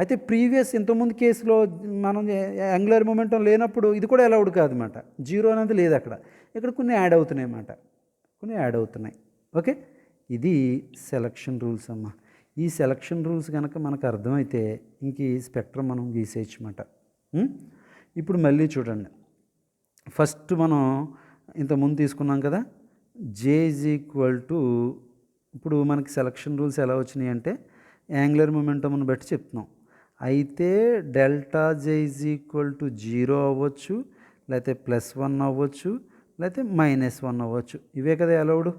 అయితే ప్రీవియస్ ఇంతకుముందు కేసులో మనం యాంగులర్ మొమెంటం లేనప్పుడు ఇది కూడా అలౌడ్ కాదన్నమాట. 0 అనేది లేదు అక్కడ. ఇక్కడ కొన్ని యాడ్ అవుతున్నాయి అన్నమాట, కొన్ని యాడ్ అవుతున్నాయి. ఓకే, ఇది సెలక్షన్ రూల్స్ అమ్మ. ఈ సెలక్షన్ రూల్స్ కనుక మనకు అర్థమైతే ఇంక ఈ స్పెక్ట్రమ్ మనం గీసేయచ్చు అన్నమాట. ఇప్పుడు మళ్ళీ చూడండి, ఫస్ట్ మనం ఇంతకుముందు తీసుకున్నాం కదా, J = ఇప్పుడు మనకి సెలక్షన్ రూల్స్ ఎలా వచ్చినాయి అంటే యాంగులర్ మొమెంటంను బట్టి చెప్తున్నాం. అయితే ∆J = 0 అవ్వచ్చు, లేకపోతే +1 అవ్వచ్చు, లేకపోతే -1 అవ్వచ్చు. ఇవే కదా అలౌడ్,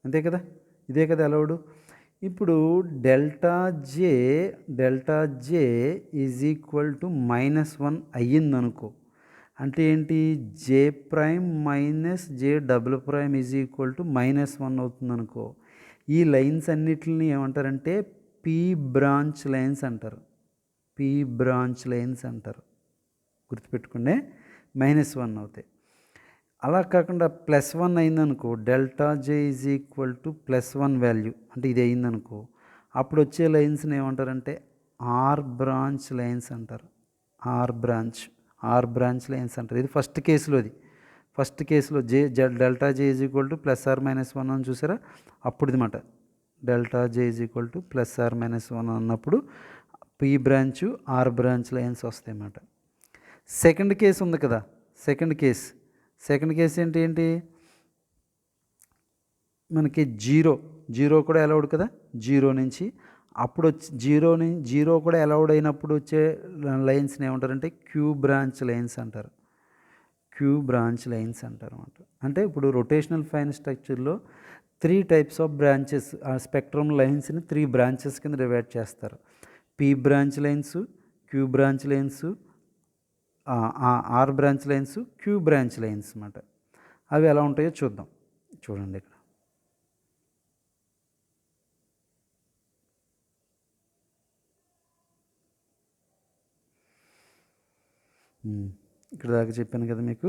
అంతే కదా, ఇదే కదా అలౌడ్. ఇప్పుడు ∆J =-1 అయ్యిందనుకో, అంటే ఏంటి? J' - J'' -1 అవుతుందనుకో, ఈ లైన్స్ అన్నిటిని ఏమంటారంటే P బ్రాంచ్ లైన్స్ అంటారు. P బ్రాంచ్ లైన్స్ అంటారు, గుర్తుపెట్టుకునే. -1 అవుతాయి. అలా కాకుండా +1 అయిందనుకో, ∆J +1 వాల్యూ అంటే ఇది అయిందనుకో, అప్పుడు వచ్చే లైన్స్ని ఏమంటారంటే R బ్రాంచ్ లైన్స్ అంటారు. R బ్రాంచ్ లైన్స్ అంటారు. ఇది ఫస్ట్ కేసులో, ఫస్ట్ కేసులో ∆J +or-1 అని చూసారా, అప్పుడు ఇదిమాట. ∆J +or-1 అన్నప్పుడు P branch R branch lines వస్తాయి అన్నమాట. సెకండ్ కేసు ఉంది కదా, సెకండ్ కేసు ఏంటి? మనకి 0 కూడా అలౌడ్ కదా, 0 నుంచి అప్పుడు వచ్చి 0 కూడా అలౌడ్ అయినప్పుడు వచ్చే లైన్స్ని ఏమంటారంటే Q బ్రాంచ్ లైన్స్ అంటారు. అన్నమాట. అంటే ఇప్పుడు రొటేషనల్ ఫైన్ స్ట్రక్చర్లో 3 టైప్స్ ఆఫ్ బ్రాంచెస్, ఆ స్పెక్ట్రమ్ లైన్స్ని 3 బ్రాంచెస్ కింద డివైడ్ చేస్తారు. P branch lines, Q branch lines, R branch lines, Q branch lines అన్నమాట. అవి ఎలా ఉంటాయో చూద్దాం. చూడండి ఇక్కడ, ఇక్కడ దాకా చెప్పాను కదా మీకు.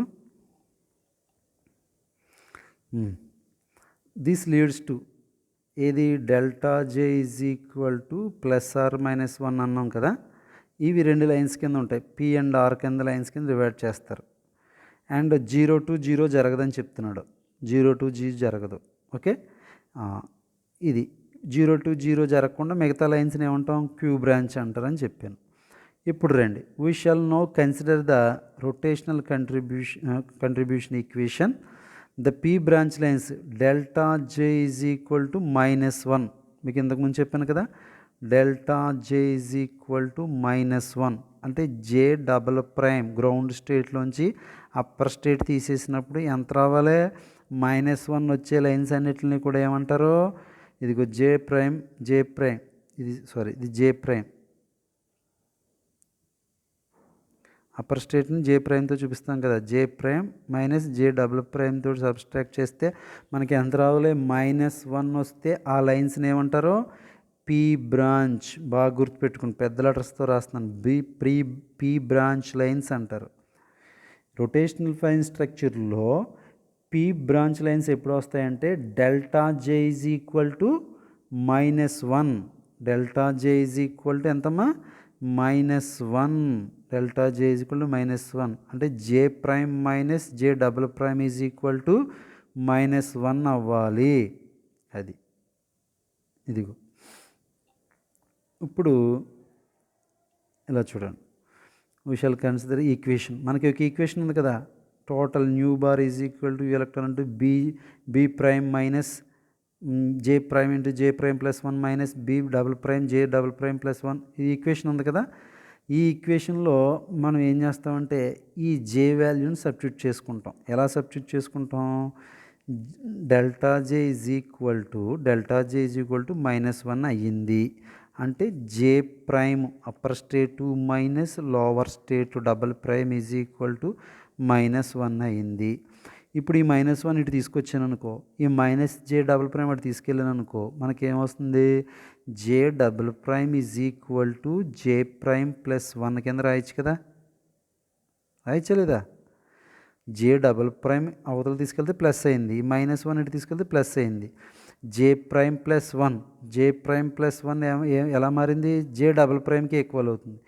దిస్ లీడ్స్ టు ఏది? ∆J =+or-1 అన్నాం కదా, ఇవి 2 లైన్స్ కింద ఉంటాయి. P అండ్ R కింద లైన్స్ కింద డివైడ్ చేస్తారు. అండ్ 0 to 0 జరగదని చెప్తున్నాడు, 0 to 0 జరగదు. ఓకే, ఇది 0 to 0 జరగకుండా మిగతా లైన్స్ని ఏమంటాం? Q బ్రాంచ్ అంటారని చెప్పాను. ఇప్పుడు రండి, we shall now consider the rotational contribution equation. The P branch lines ∆J =-1. మీకు ఇంతకుముందు చెప్పాను కదా, ∆J =-1 అంటే J'' గ్రౌండ్ స్టేట్లోంచి అప్పర్ స్టేట్ తీసేసినప్పుడు ఎంత రావాలి? -1 వచ్చే లైన్స్ అన్నిటిని కూడా ఏమంటారు? ఇదిగో J', ఇది J'. అప్పర్ స్టేట్ని J''తో చూపిస్తాం కదా, J' - J'' తోటి సబ్స్ట్రాక్ట్ చేస్తే మనకి ఎంత రావాలి? -1 వస్తే ఆ లైన్స్ని ఏమంటారు? P branch. బాగా గుర్తుపెట్టుకుని పెద్ద లెటర్స్తో రాస్తున్నాను, P బ్రాంచ్ లైన్స్ అంటారు. రొటేషనల్ ఫైన్ స్ట్రక్చర్లో P బ్రాంచ్ లైన్స్ ఎప్పుడు వస్తాయంటే ∆J =-1. ∆J ఎంతమ్మా? -1, delta J is equal to -1 అంటే J prime minus J double prime is equal to -1 అవ్వాలి. అది ఇదిగో ఇప్పుడు ఇలా చూడండి. We shall consider equation. మనకి ఒక ఈక్వేషన్ ఉంది కదా, total nu bar is equal to electron into B prime minus J prime into J prime plus 1 minus B double prime J double prime plus 1. ఈ ఈక్వేషన్ ఉంది కదా, ఈ ఈక్వేషన్లో మనం ఏం చేస్తామంటే ఈ జే వాల్యూని సబ్స్టిట్యూట్ చేసుకుంటాం. ఎలా సబ్స్టిట్యూట్ చేసుకుంటాం? Delta J is equal to -1 అయ్యింది అంటే J prime upper state minus lower state double prime is equal to -1 అయింది. ఇప్పుడు ఈ -1 ఇటు తీసుకొచ్చాను అనుకో, ఈ మైనస్ జే డబుల్ ప్రైమ్ అటు తీసుకెళ్ళాను అనుకో, మనకేమొస్తుంది? J double prime is equal to J prime plus 1 కింద రాయొచ్చు కదా, రాయచ్చలేదా? జే డబుల్ ప్రైమ్ అవతల తీసుకెళ్తే ప్లస్ అయింది, ఈ -1 ఇటు తీసుకెళ్తే ప్లస్ అయింది. జే ప్రైమ్ ప్లస్ 1 ఎలా మారింది? జే డబుల్ ప్రైమ్కి ఈక్వల్ అవుతుంది.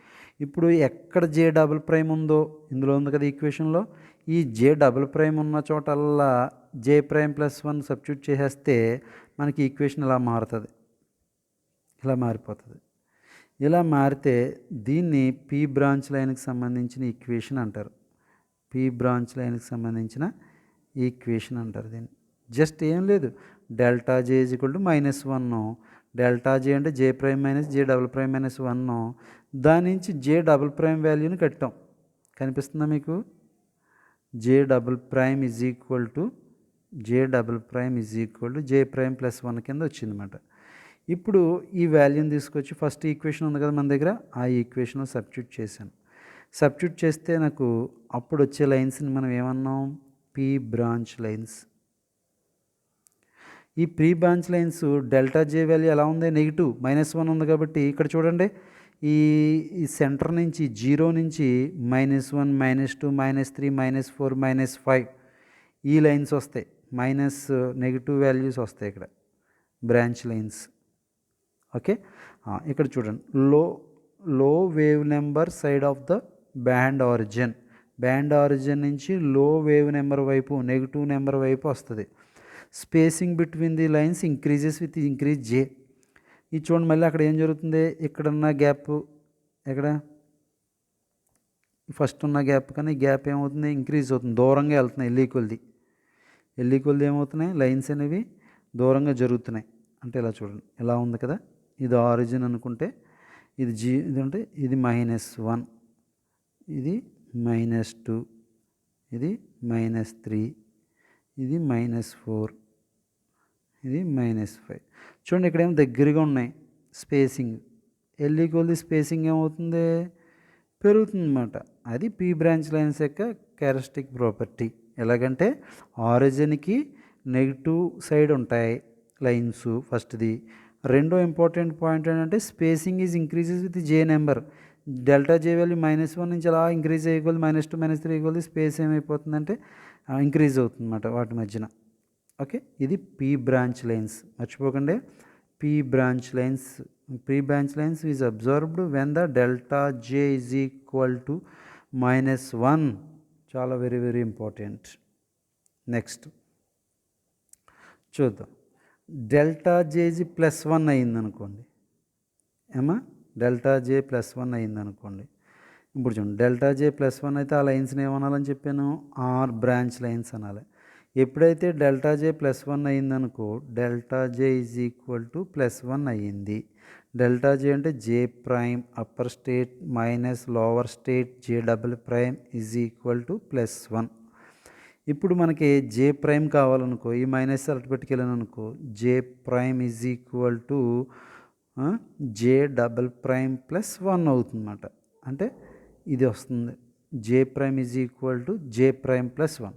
ఇప్పుడు ఎక్కడ జే డబుల్ ప్రైమ్ ఉందో ఇందులో ఉంది కదా ఈక్వేషన్లో, ఈ జే డబుల్ ప్రైమ్ ఉన్న చోటల్లా జే ప్రైమ్ ప్లస్ 1 సబ్స్టిట్యూట్ చేసేస్తే మనకి ఈక్వేషన్ ఇలా మారుతుంది, ఇలా మారిపోతుంది. ఇలా మారితే దీన్ని పీ బ్రాంచ్ లైన్కి సంబంధించిన ఈక్వేషన్ అంటారు. పీ బ్రాంచ్ లైన్కి సంబంధించిన ఈక్వేషన్ అంటారు దీన్ని. జస్ట్ ఏం లేదు, delta J is equal to -1, delta J అంటే J prime minus J double prime -1, దాని నుంచి జే డబుల్ ప్రైమ్ వాల్యూని కట్టాం. కనిపిస్తుందా మీకు? J double prime is equal to J prime plus 1 కింద వచ్చిందన్నమాట. ఇప్పుడు ఈ వాల్యూని తీసుకొచ్చి ఫస్ట్ ఈక్వేషన్ ఉంది కదా మన దగ్గర, ఆ ఈక్వేషన్లో సబ్స్టిట్యూట్ చేశాను. సబ్స్టిట్యూట్ చేస్తే నాకు అప్పుడు వచ్చే లైన్స్ని మనం ఏమన్నాం? P branch lines. ఈ P branch lines delta J value ఎలా ఉంది? నెగిటివ్ -1 ఉంది కాబట్టి ఇక్కడ చూడండి, ఈ సెంటర్ నుంచి 0 నుంచి -1 -2 -3 -4 -5 ఈ లైన్స్ వస్తాయి, నెగిటివ్ వాల్యూస్ వస్తాయి ఇక్కడ బ్రాంచ్ లైన్స్. ఓకే, ఇక్కడ చూడండి, low wave number side of the band origin నుంచి లో వేవ్ నెంబర్ వైపు, నెగిటివ్ నెంబర్ వైపు వస్తుంది. Spacing between the lines increases with increase J. ఇది చూడండి, మళ్ళీ అక్కడ ఏం జరుగుతుంది? ఇక్కడున్న గ్యాప్, ఎక్కడ ఫస్ట్ ఉన్న గ్యాప్ కానీ ఈ గ్యాప్ ఏమవుతుంది? ఇంక్రీజ్ అవుతుంది, దూరంగా వెళ్తున్నాయి. ఎల్లీకొల్ది ఏమవుతున్నాయి? లైన్స్ అనేవి దూరంగా జరుగుతున్నాయి. అంటే ఇలా చూడండి, ఇలా ఉంది కదా, ఇది ఆరిజిన్ అనుకుంటే, ఇది ఇది అంటే ఇది -1, ఇది -2, ఇది -3, ఇది -4, ఇది -5. చూడండి ఇక్కడ ఏమో దగ్గరగా ఉన్నాయి స్పేసింగ్. ఎల్ఈక్వల్ది స్పేసింగ్ ఏమవుతుంది? పెరుగుతుందన్నమాట. అది పీ బ్రాంచ్ లైన్స్ యొక్క క్యారెక్టరిస్టిక్ ప్రాపర్టీ. ఎలాగంటే ఆరిజిన్కి నెగిటివ్ సైడ్ ఉంటాయి లైన్స్ ఫస్ట్ది. రెండో ఇంపార్టెంట్ పాయింట్ ఏంటంటే spacing is increases with J number. Delta J value -1 నుంచి అలా ఇంక్రీజ్ అయ్యేకొద్ది -2 -3 అయ్యేకొద్ది స్పేస్ ఏమైపోతుందంటే ఇంక్రీజ్ అవుతుంది అన్నమాట వాటి మధ్యన. ఓకే, ఇది పీ బ్రాంచ్ లైన్స్. మర్చిపోకండి, P branch lines is observed when the delta J is equal to -1. చాలా వెరీ వెరీ ఇంపార్టెంట్. నెక్స్ట్ చూద్దాం, డెల్టా జేజీ +1 అయిందనుకోండి. డెల్టా జే +1 అయిందనుకోండి. ఇప్పుడు చూడండి, డెల్టా జే +1 అయితే ఆ లైన్స్ని ఏమనాలని చెప్పాను? ఆర్ బ్రాంచ్ లైన్స్ అనాలి. ఎప్పుడైతే డెల్టా జే +1 అయిందనుకో, delta J is equal to +1 అయ్యింది. డెల్టా జే అంటే J prime upper state minus lower state J double prime is equal to +1. ఇప్పుడు మనకి జే ప్రైమ్ కావాలనుకో, ఈ మైనస్ అటు పెట్టుకెళ్ళాను అనుకో, J prime is equal to J double prime +1 అవుతుందన్నమాట. అంటే ఇది వస్తుంది, J prime is equal to J prime +1.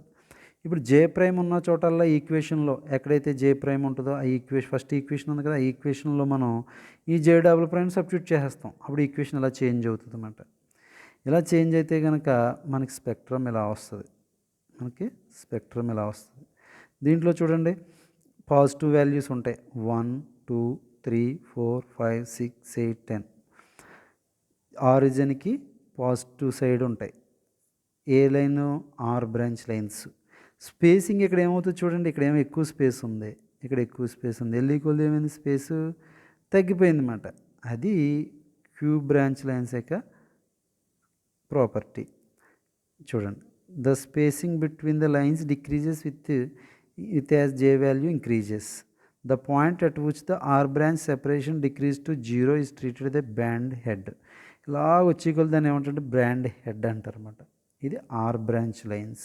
ఇప్పుడు జే ప్రైమ్ ఉన్న చోటల్లా ఈక్వేషన్లో ఎక్కడైతే జే ప్రైమ్ ఉంటుందో ఆ ఫస్ట్ ఈక్వేషన్ ఉంది కదా, ఆ ఈక్వేషన్లో మనం ఈ జే డబుల్ ప్రైమ్ సబ్స్టిట్యూట్ చేసేస్తాం. అప్పుడు ఈక్వేషన్ ఇలా చేంజ్ అవుతుంది అన్నమాట. ఇలా చేంజ్ అయితే కనుక మనకి స్పెక్ట్రమ్ ఇలా వస్తుంది. దీంట్లో చూడండి, పాజిటివ్ వాల్యూస్ ఉంటాయి, 1 2 3 4 5 6 8 10. ఆరిజిన్కి పాజిటివ్ సైడ్ ఉంటాయి. ఏ line? R branch lines. Spacing ఇక్కడ ఏమవుతుంది చూడండి, ఇక్కడ ఏమో ఎక్కువ స్పేస్ ఉంది, ఇక్కడ ఎక్కువ స్పేస్ ఉంది. ఎల్ ఈక్వల్ ఏమైంది? స్పేసు తగ్గిపోయింది అన్నమాట. అది క్యూ బ్రాంచ్ లైన్స్ యొక్క ప్రాపర్టీ. చూడండి, the spacing between the lines decreases with as J value increases. The point at which the R branch separation decrease to 0 is treated the band head. ఇలా వచ్చి దాన్ని ఏమంటే band head అంటారు అన్నమాట. ఇది R branch lines.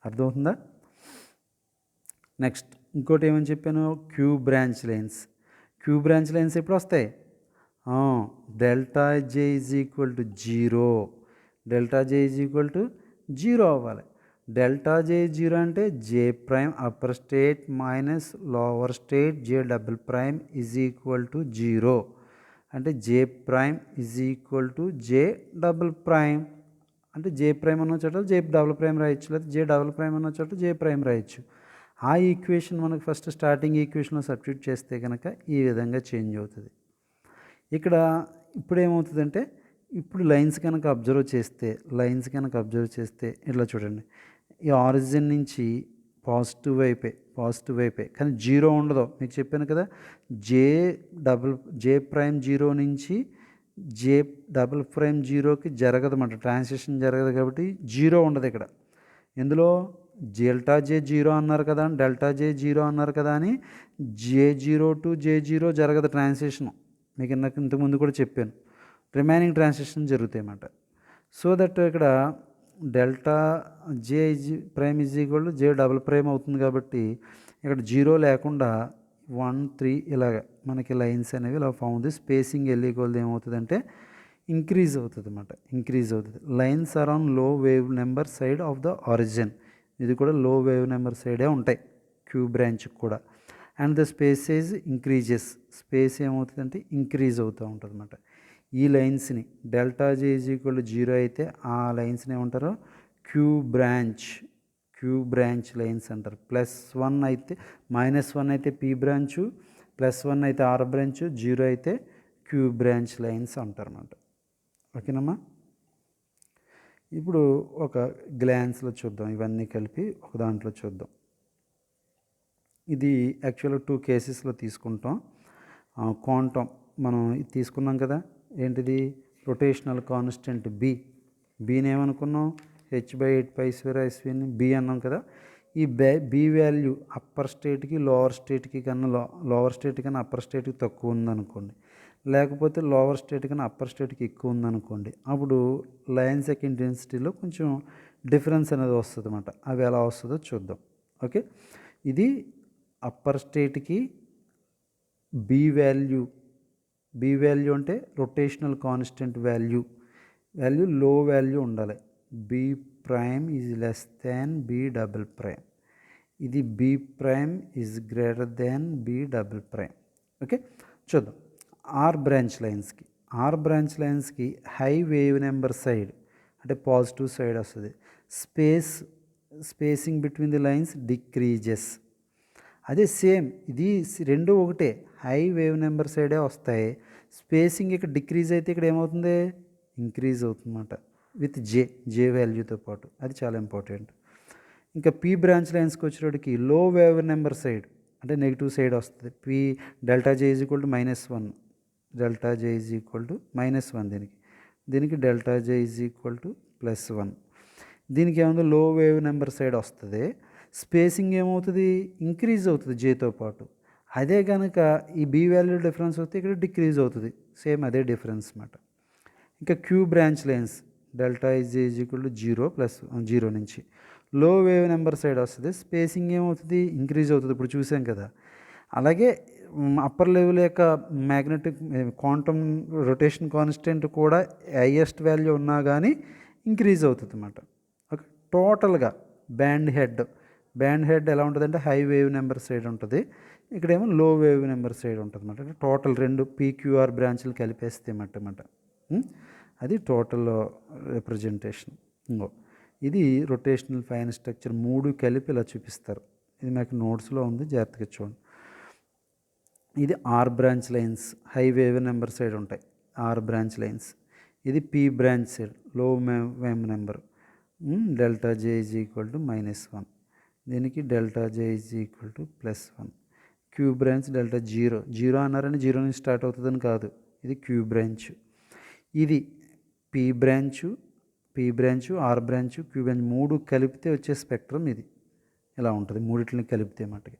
అర్థమవుతుందా? Next ఇంకోటి ఏమని చెప్పాను? Q branch lines. Q branch lines ఎప్పుడు వస్తాయి? Delta J is equal to 0. Delta J is equal to 0 అవ్వాలి. డెల్టా జే 0 అంటే J prime upper state minus lower state J double prime is equal to 0. అంటే J prime is equal to J double prime. అంటే J prime అన్న చోట జే double prime రాయొచ్చు, లేదా జే double prime అన్న చోట జే ప్రైమ్ రాయొచ్చు. ఆ ఈక్వేషన్ మనకు ఫస్ట్ స్టార్టింగ్ ఈక్వేషన్లో సబ్స్టిట్యూట్ చేస్తే కనుక ఈ విధంగా చేంజ్ అవుతుంది. ఇక్కడ ఇప్పుడు ఏమవుతుందంటే, ఇప్పుడు లైన్స్ కనుక అబ్జర్వ్ చేస్తే ఇట్లా చూడండి, ఈ ఆరిజిన్ నుంచి పాజిటివ్ వైపే కానీ 0 ఉండదు. మీకు చెప్పాను కదా, జే ప్రైమ్ 0 నుంచి జే డబుల్ ప్రైమ్ 0కి జరగదన్నమాట, ట్రాన్సిషన్ జరగదు. కాబట్టి 0 ఉండదు ఇక్కడ. ఇందులో డెల్టా జే 0 అన్నారు కదా, డెల్టా జే 0 అన్నారు కదా అని J0 టు J0 జరగదు ట్రాన్సిషన్. మీకు ఇంతకుముందు కూడా చెప్పాను, రిమైనింగ్ ట్రాన్సిషన్ జరుగుతాయి అన్నమాట. సో దట్ ఇక్కడ delta J prime is equal to J double prime అవుతుంది. కాబట్టి ఇక్కడ 0 లేకుండా 1, 3 ఇలాగ మనకి లైన్స్ అనేవి ఇలా ఫామ్ అవుతుంది. స్పేసింగ్ ఎల్ ఈక్వల్ ఏమవుతుందంటే ఇంక్రీజ్ అవుతుంది అన్నమాట, ఇంక్రీజ్ అవుతుంది. Lines are on low wave number side of the origin. ఇది కూడా లో వేవ్ నెంబర్ సైడే ఉంటాయి క్యూ బ్రాంచ్ కూడా. And the spacing increases. Space ఏమవుతుందంటే ఇంక్రీజ్ అవుతూ ఉంటుంది అన్నమాట. ఈ లైన్స్ని delta J is equal to 0 అయితే ఆ లైన్స్ని ఏమంటారు? క్యూ బ్రాంచ్ లైన్స్ అంటారు. +1 అయితే -1 అయితే పీ బ్రాంచు, +1 అయితే ఆర్ బ్రాంచు, 0 అయితే క్యూ బ్రాంచ్ లైన్స్ అంటారు అన్నమాట. ఓకేనమ్మా? ఇప్పుడు ఒక గ్లాన్స్లో చూద్దాం, ఇవన్నీ కలిపి ఒక దాంట్లో చూద్దాం. ఇది యాక్చువల్గా 2 కేసెస్లో తీసుకుంటాం. క్వాంటమ్ మనం తీసుకున్నాం కదా, ఏంటిది? రొటేషనల్ కాన్స్టెంట్ బీని ఏమనుకున్నాం? h/8π²/sVని బి అన్నాం కదా. ఈ బి వాల్యూ అప్పర్ స్టేట్కి లోవర్ స్టేట్కి కన్నా అప్పర్ స్టేట్కి తక్కువ ఉందనుకోండి, లేకపోతే లోవర్ స్టేట్ కన్నా అప్పర్ స్టేట్కి ఎక్కువ ఉందనుకోండి, అప్పుడు లైన్స్ యొక్క ఇంటెన్సిటీలో కొంచెం డిఫరెన్స్ అనేది వస్తుంది అన్నమాట. అవి ఎలా వస్తుందో చూద్దాం. ఓకే, ఇది అప్పర్ స్టేట్కి బి వాల్యూ అంటే rotational constant value low value ఉండాలి. B prime is less than B double prime. ఇది B prime is greater than B double prime. Okay, చూద్దాం. ఆర్ బ్రాంచ్ లైన్స్కి హై వేవ్ నెంబర్ సైడ్ అంటే positive side వస్తుంది. Spacing between the lines decreases. అదే same, ఇది రెండు ఒకటే, high wave number సైడే వస్తాయి. స్పేసింగ్ ఇక్కడ డిక్రీజ్ అయితే ఇక్కడ ఏమవుతుంది? ఇంక్రీజ్ అవుతుందన్నమాట విత్ జే వాల్యూతో పాటు. అది చాలా ఇంపార్టెంట్. ఇంకా పీ బ్రాంచ్ లైన్స్కి వచ్చేటప్పటికి లో వేవ్ నెంబర్ సైడ్ అంటే నెగిటివ్ సైడ్ వస్తుంది. Delta J is equal to -1, delta J is equal to -1 దీనికి delta J is equal to +1. దీనికి ఏముంది? లో వేవ్ నెంబర్ సైడ్ వస్తుంది. స్పేసింగ్ ఏమవుతుంది? ఇంక్రీజ్ అవుతుంది జేతో పాటు. అదే కనుక ఈ బి వాల్యూ డిఫరెన్స్ వస్తే ఇక్కడ డిక్రీజ్ అవుతుంది. సేమ్ అదే డిఫరెన్స్ అన్నమాట. ఇంకా queue branch lines delta is equal to 0 నుంచి లో వేవ్ నెంబర్ సైడ్ వస్తుంది. స్పేసింగ్ ఏమవుతుంది? ఇంక్రీజ్ అవుతుంది. ఇప్పుడు చూసాం కదా. అలాగే అప్పర్ లెవెల్ యొక్క మ్యాగ్నెటిక్ క్వాంటమ్ రొటేషన్ కాన్స్టెంట్ కూడా హైయెస్ట్ వాల్యూ ఉన్నా కానీ ఇంక్రీజ్ అవుతుంది అన్నమాట. ఓకే, టోటల్గా బ్యాండ్ హెడ్ ఎలా ఉంటుందంటే హై వేవ్ నెంబర్ సైడ్ ఉంటుంది, ఇక్కడేమో లో వేవ్ నెంబర్ సైడ్ ఉంటుంది అన్నమాట. అంటే టోటల్ రెండు పీక్యూఆర్ బ్రాంచ్లు కలిపేస్తే అన్నమాట. అది టోటల్ రిప్రజెంటేషన్. ఇది రొటేషనల్ ఫైన్ స్ట్రక్చర్ 3 కలిపి ఇలా చూపిస్తారు. ఇది నాకు నోట్స్లో ఉంది, జాగ్రత్తగా చూడండి. ఇది R branch lines, high wave number side ఉంటాయి ఆర్ బ్రాంచ్ లైన్స్. ఇది పీ బ్రాంచ్ సెల్ లో మెమ్ number. Delta J is equal to -1, దీనికి delta J is equal to +1. Q branch delta zero అన్నారని జీరో నుంచి స్టార్ట్ అవుతుందని కాదు, ఇది క్యూ బ్రాంచ్. ఇది P branch, R branch, Q branch 3 కలిపితే వచ్చే స్పెక్ట్రమ్ ఇది ఇలా ఉంటుంది. మూడిట్లని కలిపితే మటుకి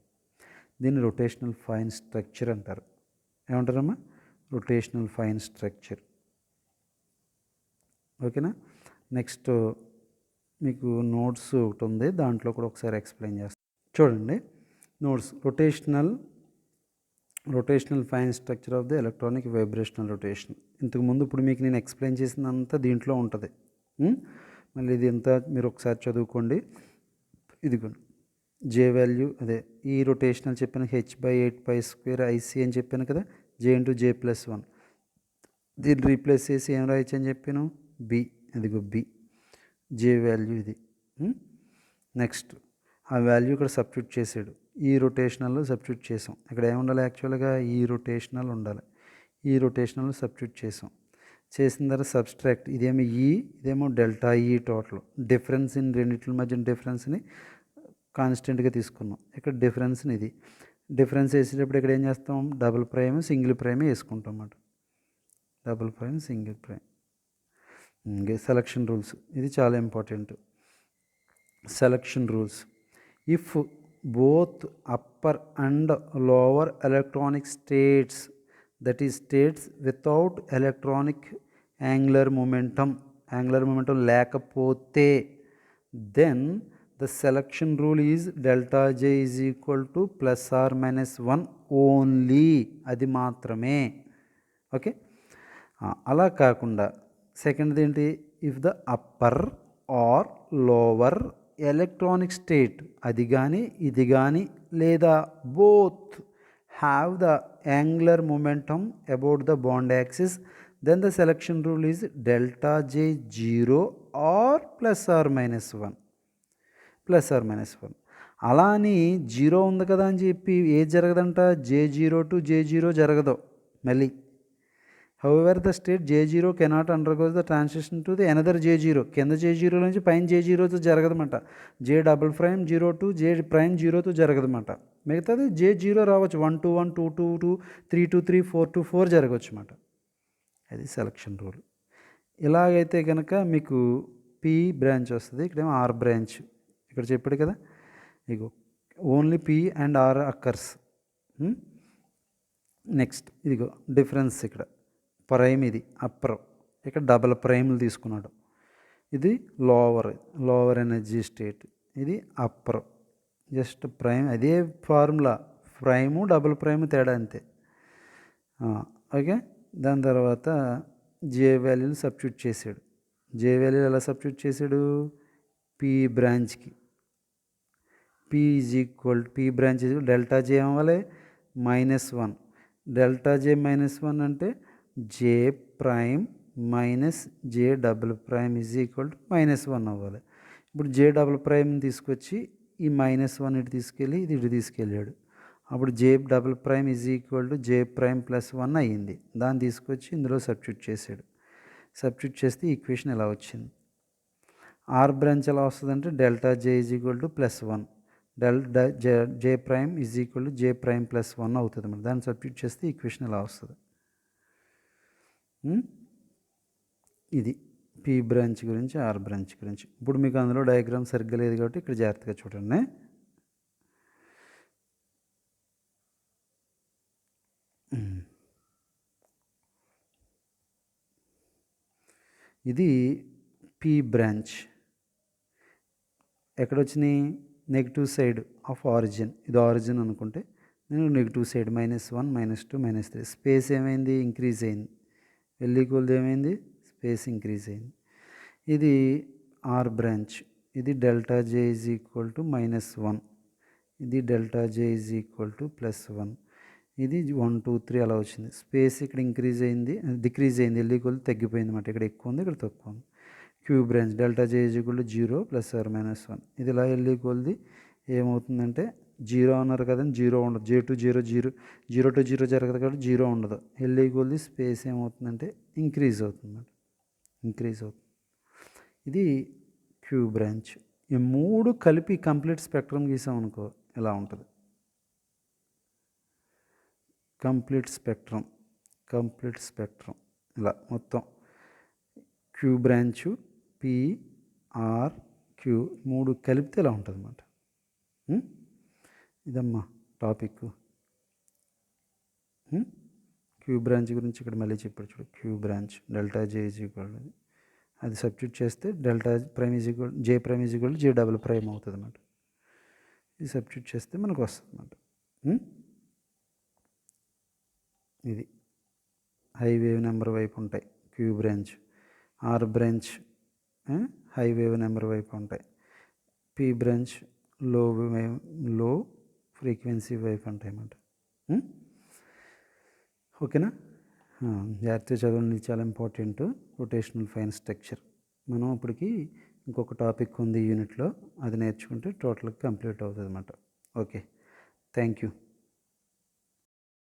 దీన్ని రొటేషనల్ ఫైన్ స్ట్రక్చర్ అంటారు. ఏమంటారమ్మా? Rotational fine structure. ఓకేనా? నెక్స్ట్ మీకు నోట్స్ ఒకటి ఉంది, దాంట్లో కూడా ఒకసారి ఎక్స్ప్లెయిన్ చేస్తాను. చూడండి notes. Rotational fine structure of the electronic vibrational rotation. ఇంతకుముందు ఇప్పుడు మీకు నేను ఎక్స్ప్లెయిన్ చేసినంత దీంట్లో ఉంటుంది. మళ్ళీ ఇది ఎంత మీరు ఒకసారి చదువుకోండి. ఇదిగోండి జే వాల్యూ అదే ఈ రొటేషనల్ చెప్పాను, h/8π² IC అని చెప్పాను కదా, J × J+1. దీన్ని రీప్లేస్ చేసి ఏం రాయొచ్చు అని చెప్పాను? బి. అదిగో బి జే వాల్యూ ఇది. నెక్స్ట్ ఆ వాల్యూ ఇక్కడ సబ్స్టిట్యూట్ చేసాడు, ఈ రొటేషనల్లో సబ్స్టిట్యూట్ చేసాం. ఇక్కడ ఏముండాలి యాక్చువల్గా? ఈ రొటేషనల్ ఉండాలి. ఈ రొటేషనల్ సబ్స్టిట్యూట్ చేసిన తర్వాత సబ్స్ట్రాక్ట్, ఇదేమో ఈ, ఇదేమో డెల్టా ఈ. టోటల్ డిఫరెన్స్ ఇన్ రెండింటి మధ్య డిఫరెన్స్ని కాన్స్టెంట్గా తీసుకున్నాం. ఇక్కడ డిఫరెన్స్ని ఇది డిఫరెన్స్ వేసేటప్పుడు ఇక్కడ ఏం చేస్తాం? డబుల్ ప్రైమ్ సింగిల్ ప్రైమ్ వేసుకుంటాం అన్నమాట. Double prime single prime. Selection rules, ఇది చాలా important. Selection rules. If both upper and lower electronic states, that is states without electronic angular momentum లేకపోతే, then the selection rule is delta J is equal to +or-1 only, అది మాత్రమే. Okay, అలా కాకుండా సెకండ్ది ఏంటి? If the upper or lower electronic state, అది కానీ ఇది కానీ లేదా both have the angular momentum about the bond axis, then the selection rule is delta J 0 or +or-1. +or-1. అలా అని 0 ఉంది కదా అని చెప్పి ఏది జరగదంట? J0 to J0 జరగదు మళ్ళీ. However the state J0 cannot undergoes the transition to the another J0. కింద J0 నుంచి పైన J0తో జరగదన్నమాట. J''0 to J'0తో జరగదన్నమాట. మిగతాది J0 రావచ్చు, 1 to 1, 2 to 2, 3 to 3, 4 to 4 జరగవచ్చు అన్నమాట. అది సెలక్షన్ రూల్. ఇలాగైతే కనుక మీకు పి బ్రాంచ్ వస్తుంది, ఇక్కడేమో ఆర్ బ్రాంచ్. ఇక్కడ చెప్పాడు కదా, ఇగో only P and R occurs. Next ఇదిగో డిఫరెన్స్, ఇక్కడ ప్రైమ్ ఇది అప్పర్, ఇక్కడ డబల్ ప్రైమ్లు తీసుకున్నాడు. ఇది లోవర్ ఎనర్జీ స్టేట్, ఇది అప్పర్. జస్ట్ ప్రైమ్, అదే ఫార్ములా, ప్రైము డబుల్ ప్రైమ్ తేడా అంతే. ఓకే, దాని తర్వాత జే వాల్యూని సబ్స్టిట్యూట్ చేసాడు. జే వాల్యూ ఎలా సబ్స్టిట్యూట్ చేసాడు? పి బ్రాంచ్కి పి బ్రాంచ్ డెల్టా జే అవ్వాలి -1. డెల్టా జే -1 అంటే J prime J double prime -1 అవ్వాలి. ఇప్పుడు జే డబుల్ ప్రైమ్ని తీసుకొచ్చి ఈ -1 ఇటు తీసుకెళ్ళి ఇది ఇటు తీసుకెళ్ళాడు. అప్పుడు జే డబుల్ ప్రైమ్ జే ప్రైమ్ +1 అయ్యింది. దాన్ని తీసుకొచ్చి ఇందులో సబ్స్టిట్యూట్ చేశాడు. సబ్స్టిట్యూట్ చేస్తే ఈక్వేషన్ ఎలా వచ్చింది? ఆర్ బ్రాంచ్ ఎలా వస్తుందంటే డెల్టా జే +1, జే ప్రైమ్ జే ప్రైమ్ +1 అవుతుంది మరి. దాన్ని సబ్స్టిట్యూట్ చేస్తే ఈక్వేషన్ ఎలా వస్తుంది? ఇది పి బ్రాంచ్ గురించి, ఆర్ బ్రాంచ్ గురించి. ఇప్పుడు మీకు అందులో డయాగ్రామ్ సరిగ్గా లేదు కాబట్టి ఇక్కడ జాగ్రత్తగా చూడండి. ఇది పి బ్రాంచ్. ఎక్కడొచ్చినాయి? Negative side of origin. ఇది ఆరిజిన్ అనుకుంటే నేను నెగిటివ్ సైడ్ -1, -2, -3. స్పేస్ ఏమైంది? ఇంక్రీజ్ అయింది. ఎల్ఈక్వల్ది ఏమైంది? స్పేస్ ఇంక్రీజ్ అయింది. ఇది ఆర్ బ్రాంచ్. ఇది డెల్టా జే -1, ఇది డెల్టా జే +1, ఇది 1, 2, 3 అలా వచ్చింది. స్పేస్ ఇక్కడ ఇంక్రీజ్ అయింది, డిక్రీజ్ అయింది. ఎల్ఈక్వల్ తగ్గిపోయింది అన్నమాట. ఇక్కడ ఎక్కువ ఉంది, ఇక్కడ తక్కువ ఉంది. Queue branch delta J 0 +or-1. ఇది ఇలా ఎల్ఈక్వల్ది ఏమవుతుందంటే 0 అన్నారు కదండి, 0 ఉండదు. J to 0 0 to 0 జరగదు కాబట్టి 0 ఉండదు. ఎల్ఈక్వల్ది స్పేస్ ఏమవుతుందంటే ఇంక్రీజ్ అవుతుంది. ఇంక్రీజ్ అవుతుంది. ఇది క్యూ బ్రాంచ్. ఈ 3 కలిపి కంప్లీట్ స్పెక్ట్రమ్ గీసామనుకో ఇలా ఉంటుంది. కంప్లీట్ స్పెక్ట్రమ్ ఇలా మొత్తం Q branch P R Q 3 కలిపితే ఇలా ఉంటుంది అన్నమాట. ఇదమ్మా టాపిక్. క్యూ బ్రాంచ్ గురించి ఇక్కడ మళ్ళీ చెప్పాడు చూడు. Queue branch delta J is equal, అది సబ్స్టిట్యూట్ చేస్తే delta prime is equal J prime is equal J double prime అవుతుంది అన్నమాట. ఇది సబ్స్టిట్యూట్ చేస్తే మనకు వస్తుంది అన్నమాట. ఇది హై వేవ్ నెంబర్ వైపు ఉంటాయి Q branch. R branch high wave number వైపు ఉంటాయి. పి బ్రాంచ్ లో ఫ్రీక్వెన్సీ వైపు ఉంటాయి అన్నమాట. ఓకేనా? జాగ్రత్తగా చదవండి, చాలా ఇంపార్టెంట్. రొటేషనల్ ఫైన్ స్ట్రక్చర్ మనం ఇప్పటికి ఇంకొక టాపిక్ ఉంది యూనిట్లో, అది నేర్చుకుంటే టోటల్గా కంప్లీట్ అవుతుంది అన్నమాట. Okay, thank you.